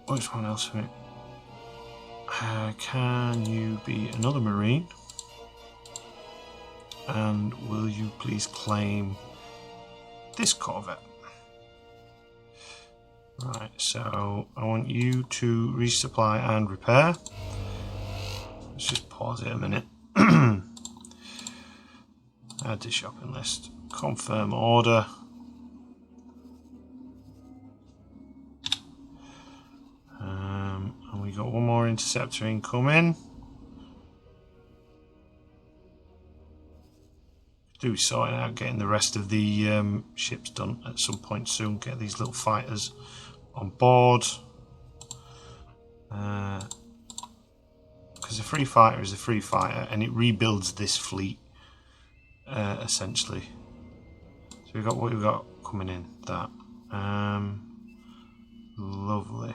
Which one else for me? Can you be another Marine? And will you please claim this Corvette? Right, so I want you to resupply and repair. Let's just pause it a minute. Add to shopping list. Confirm order. And we got one more interceptor incoming. Do sorting out getting the rest of the ships done at some point soon. Get these little fighters on board. Because a free fighter is a free fighter, and it rebuilds this fleet essentially. So we've got what we've got coming in. That lovely.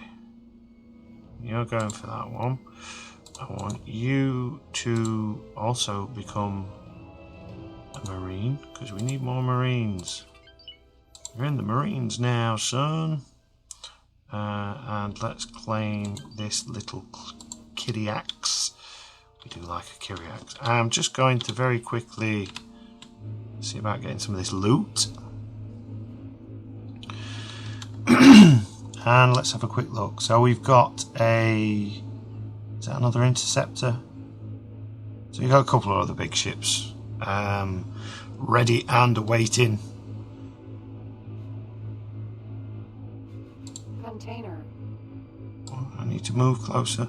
You're going for that one. I want you to also become a marine, because we need more marines. You're in the marines now, son. And let's claim this little Kyriax. We do like a Kyriax. I'm just going to very quickly see about getting some of this loot. And let's have a quick look. So we've got a... Is that another interceptor? So we've got a couple of other big ships ready and awaiting. Container. Oh, I need to move closer.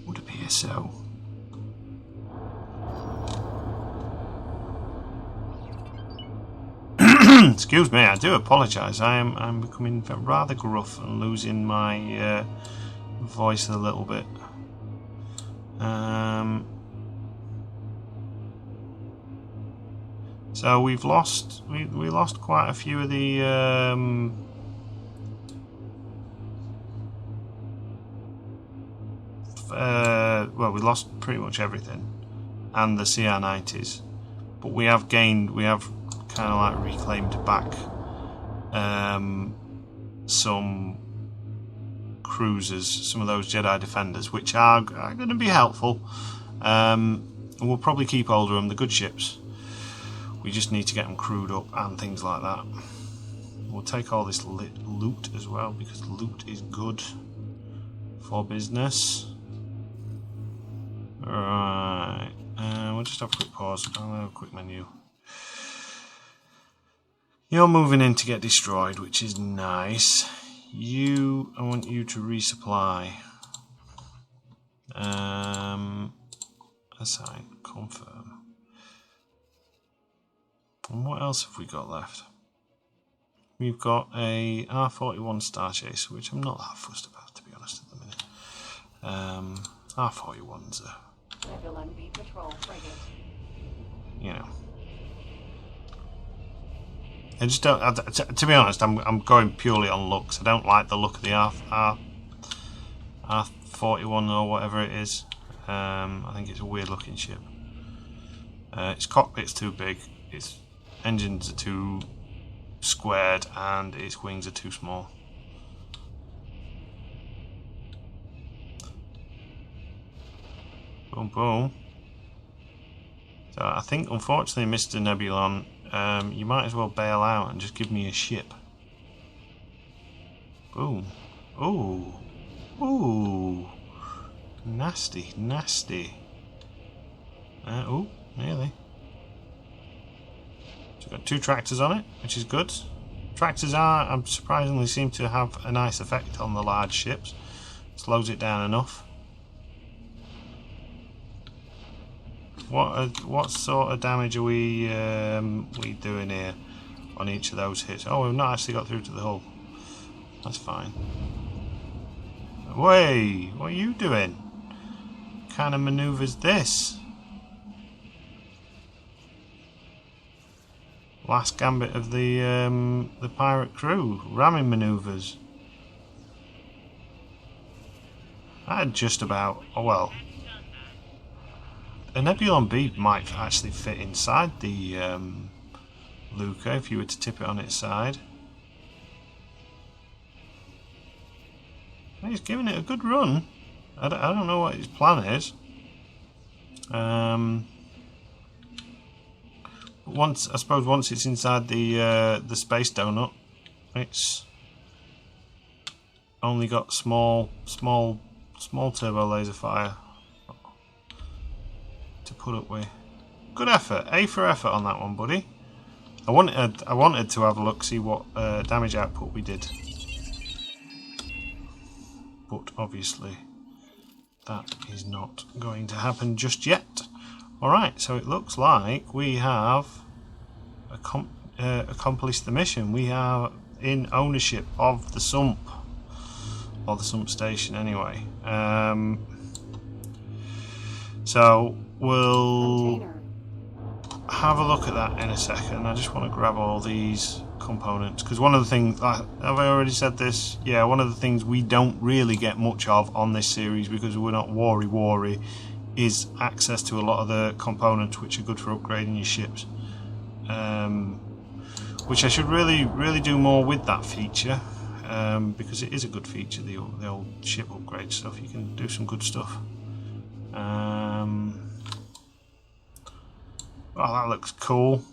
Would appear so. Excuse me, I do apologise. I'm becoming rather gruff and losing my voice a little bit. So we've lost we lost quite a few of the well, we lost pretty much everything and the CR90s, but we have gained, we have kind of like reclaimed back some cruisers, some of those Jedi Defenders, which are going to be helpful. And we'll probably keep hold of them, the good ships. We just need to get them crewed up and things like that. We'll take all this loot as well, because loot is good for business. Right, we'll just have a quick pause. I'll have a quick menu. You're moving in to get destroyed, which is nice. I want you to resupply. Assign, confirm. And what else have we got left? We've got a R41 Star Chaser, which I'm not that fussed about, to be honest, at the minute. R41's a... Nebulon B patrol frigate. You know. I just don't... to be honest, I'm going purely on looks. I don't like the look of the R41 or whatever it is. I think it's a weird looking ship. Its cockpit's too big, its engines are too squared, and its wings are too small. Boom boom. So I think, unfortunately, Mr. Nebulon, you might as well bail out and just give me a ship. Boom. Ooh. Ooh. Nasty, nasty. Ooh, nearly. So we've got 2 tractors on it, which is good. Tractors surprisingly seem to have a nice effect on the large ships. Slows it down enough. What sort of damage are we doing here on each of those hits? Oh, we've not actually got through to the hull. That's fine. Way, what are you doing? What kind of manoeuvre's this? Last gambit of the pirate crew, ramming manoeuvres. I'd just about, oh well. A Nebulon B might actually fit inside the Luca if you were to tip it on its side. He's giving it a good run. I don't know what his plan is. I suppose once it's inside the space donut, it's only got small turbo laser fire to put up with. Good effort. A for effort on that one, buddy. I wanted to have a look, see what damage output we did. But obviously that is not going to happen just yet. Alright, so it looks like we have accomplished the mission. We are in ownership of the Sump. Or the Sump station anyway. So we'll Container. have a look at that in a second. I just want to grab all these components because one of the things, have I already said this? Yeah, one of the things we don't really get much of on this series because we're not war-y is access to a lot of the components which are good for upgrading your ships. Which I should really do more with that feature because it is a good feature, the old ship upgrade stuff. You can do some good stuff. Oh, that looks cool.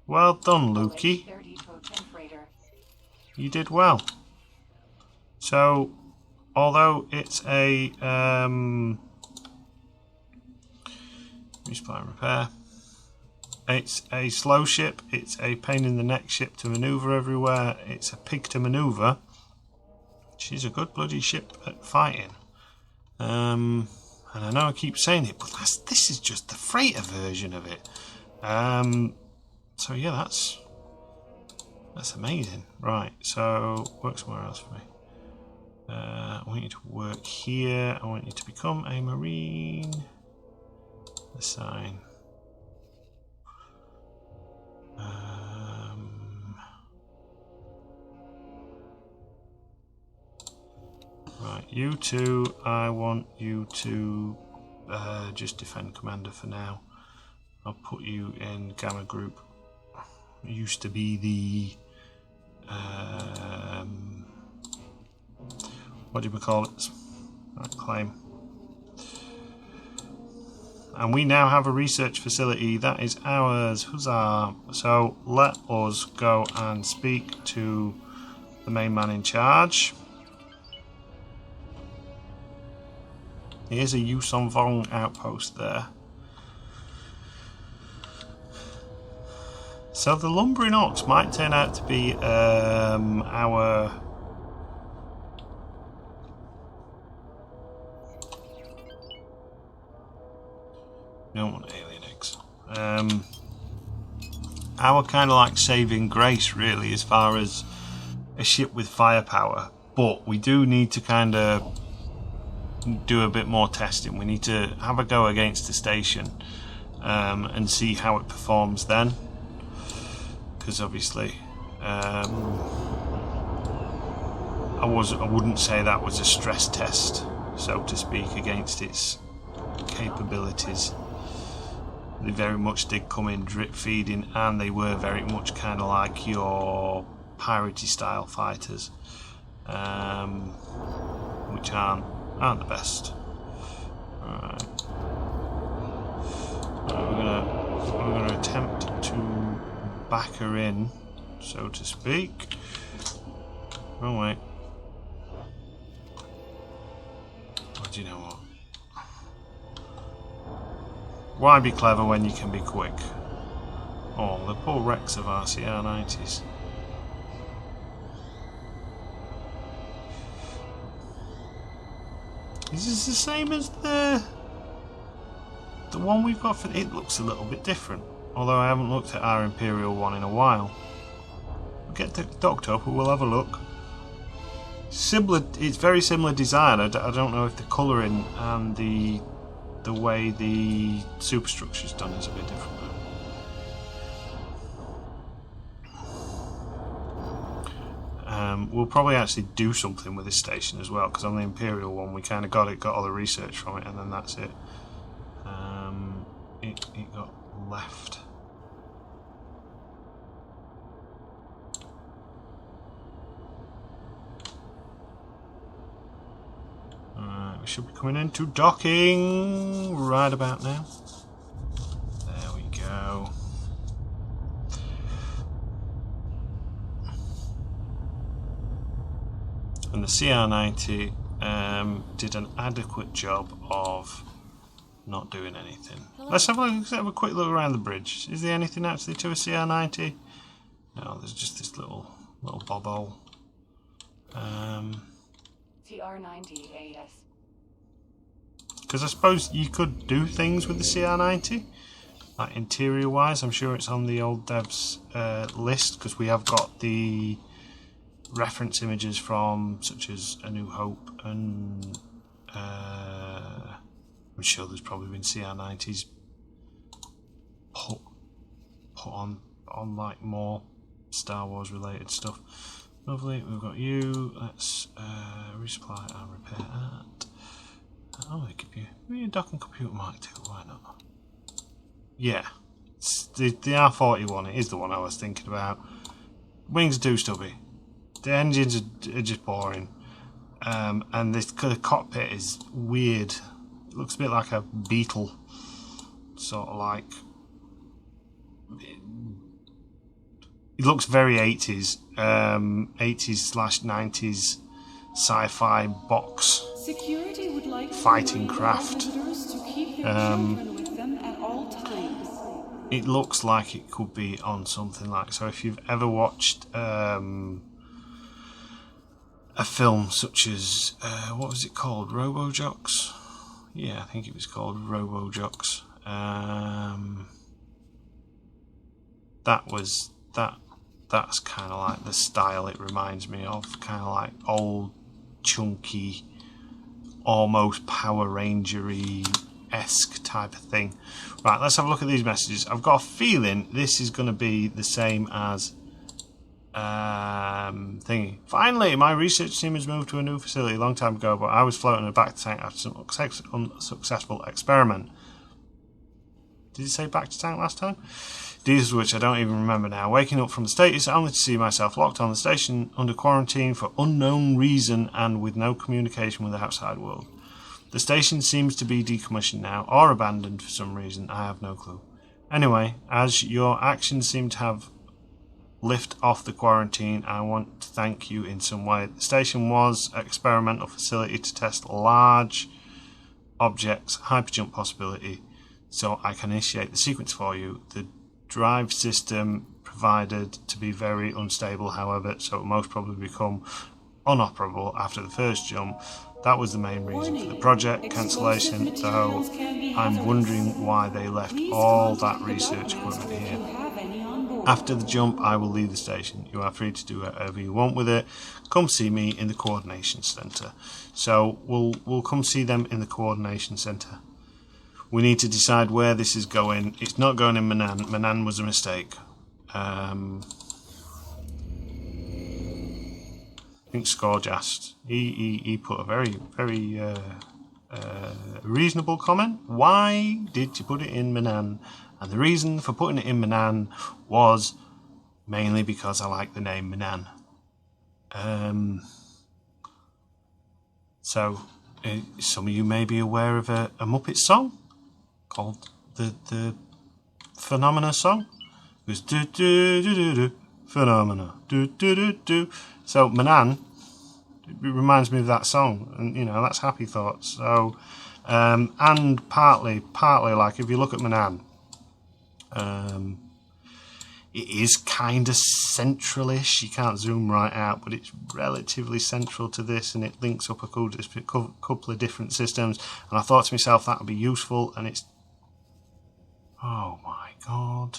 Well done, Lukey. Their depot 10 freighter. You did well. So, although it's a resupply and repair, it's a slow ship. It's a pain in the neck ship to manoeuvre everywhere. It's a pig to manoeuvre. She's a good bloody ship at fighting. And I know I keep saying it, but this is just the freighter version of it. So yeah, that's amazing. Right, so work somewhere else for me. I want you to work here. I want you to become a Marine. Assign. Right, you two, I want you to just defend commander for now. I'll put you in Gamma Group. It used to be the what do we call it? Right, claim. And we now have a research facility that is ours. Huzzah! So let us go and speak to the main man in charge. Here's a Yusong outpost there. So the Lumbering Ox might turn out to be our... We don't want alien eggs. Our kind of like saving grace, really, as far as a ship with firepower. But we do need to kind of do a bit more testing. We need to have a go against the station and see how it performs then. Because obviously, I wouldn't say that was a stress test, so to speak, against its capabilities. They very much did come in drip feeding, and they were very much kind of like your piratey style fighters, which aren't the best. Alright. We're gonna attempt to back her in, so to speak. Oh wait. Oh, do you know what? Why be clever when you can be quick? Oh, the poor wrecks of RCR 90s. Is this the same as the one we've got for... It looks a little bit different. Although I haven't looked at our Imperial one in a while. We'll get docked up and we'll have a look. Similar, it's very similar design. I don't know if the colouring and the way the superstructure's done is a bit different. We'll probably actually do something with this station as well, because on the Imperial one we kind of got all the research from it, and then that's it. It got left. Alright, we should be coming into docking right about now. There we go. And the CR90 did an adequate job of not doing anything. Hello. Let's have a quick look around the bridge. Is there anything actually to a CR90? No, there's just this little bobhole. TR90 AS. Because I suppose you could do things with the CR90, like interior wise. I'm sure it's on the old devs list, because we have got the reference images from such as A New Hope, and I'm sure there's probably been CR90s put on like more Star Wars related stuff. Lovely, we've got you. Let's resupply and repair that. Oh, they give you a docking computer Mark II, why not? Yeah, it's the R40 one, it is the one I was thinking about. Wings are too stubby. The engines are just boring. And the cockpit is weird. It looks a bit like a Beetle. Sort of like... It looks very 80s. 80s/90s sci-fi box. Security would like Fighting craft. visitors to keep their children with them at all times. It looks like it could be on something like... So if you've ever watched a film such as... what was it called? Robojocks? Yeah, I think it was called Robojocks. That's kind of like the style it reminds me of. Kind of like old, chunky, almost Power Ranger-y-esque type of thing. Right, let's have a look at these messages. I've got a feeling this is going to be the same as thingy. Finally, my research team has moved to a new facility a long time ago, but I was floating in a back to tank after some unsuccessful experiment. Did you say back to tank last time? These which I don't even remember now. Waking up from the status only to see myself locked on the station under quarantine for unknown reason and with no communication with the outside world. The station seems to be decommissioned now or abandoned for some reason. I have no clue. Anyway, as your actions seem to have lift off the quarantine, I want to thank you in some way. The station was an experimental facility to test large objects, hyperjump possibility, so I can initiate the sequence for you. The drive system provided to be very unstable, however, so it will most probably become unoperable after the first jump. That was the main reason for the project cancellation, though I'm wondering why they left all that research equipment here. After the jump, I will leave the station. You are free to do whatever you want with it. Come see me in the coordination centre. So we'll come see them in the coordination centre. We need to decide where this is going. It's not going in Manan. Manan was a mistake. I think Scourge asked. He put a very reasonable comment. Why did you put it in Manan? And the reason for putting it in Manan was mainly because I like the name Manan. So some of you may be aware of a Muppet song called the Phenomena song. It was do do do do do Phenomena do do do do. So Manan, it reminds me of that song, and you know that's Happy Thoughts. So and partly like if you look at Manan, it is kind of central-ish. You can't zoom right out, but it's relatively central to this, and it links up a couple of different systems. And I thought to myself that would be useful, and it's... Oh my god.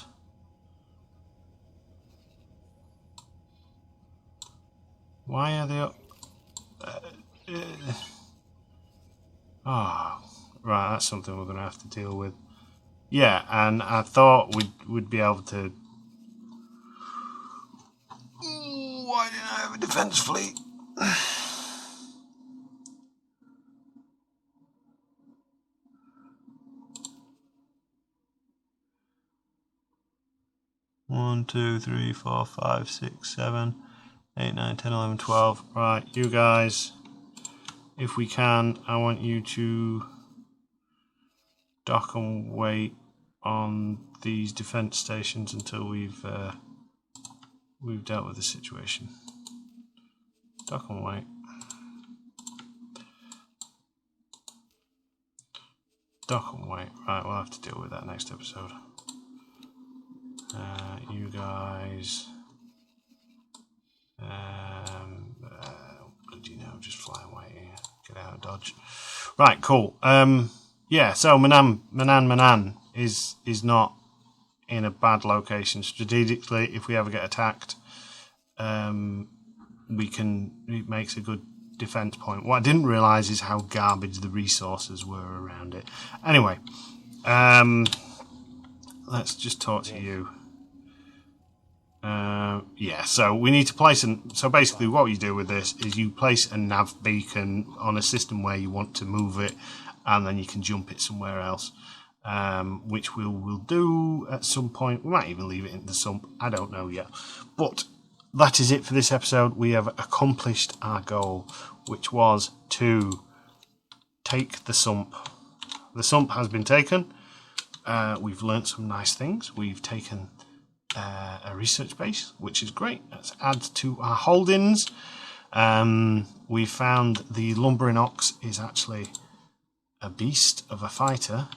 Why are they up? Oh, right, that's something we're going to have to deal with. Yeah, and I thought we'd be able to... Ooh, why didn't I have a defence fleet? One, 2, 3, 4, 5, 6, 7, 8, 9, 10, 11, 12. Right, you guys, if we can, I want you to dock and wait on these defence stations until we've dealt with the situation. Dock and wait. Dock and wait. Right, we'll have to deal with that next episode. You guys... bloody no, just fly away here. Get out of Dodge. Right, cool. Yeah, so Manan is not in a bad location strategically. If we ever get attacked, it makes a good defense point. What I didn't realize is how garbage the resources were around it. Anyway, let's just talk to you. Yeah, so we need to place so basically what you do with this is you place a nav beacon on a system where you want to move it, and then you can jump it somewhere else, which we'll do at some point. We might even leave it in the sump, I don't know yet. But that is it for this episode. We have accomplished our goal, which was to take the sump. The sump has been taken. We've learnt some nice things. We've taken a research base, which is great. Let's add to our holdings. We found the lumbering ox is actually a beast of a fighter.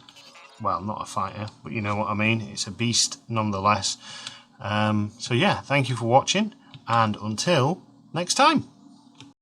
Well, not a fighter, but you know what I mean. It's a beast nonetheless. So yeah, thank you for watching, and until next time.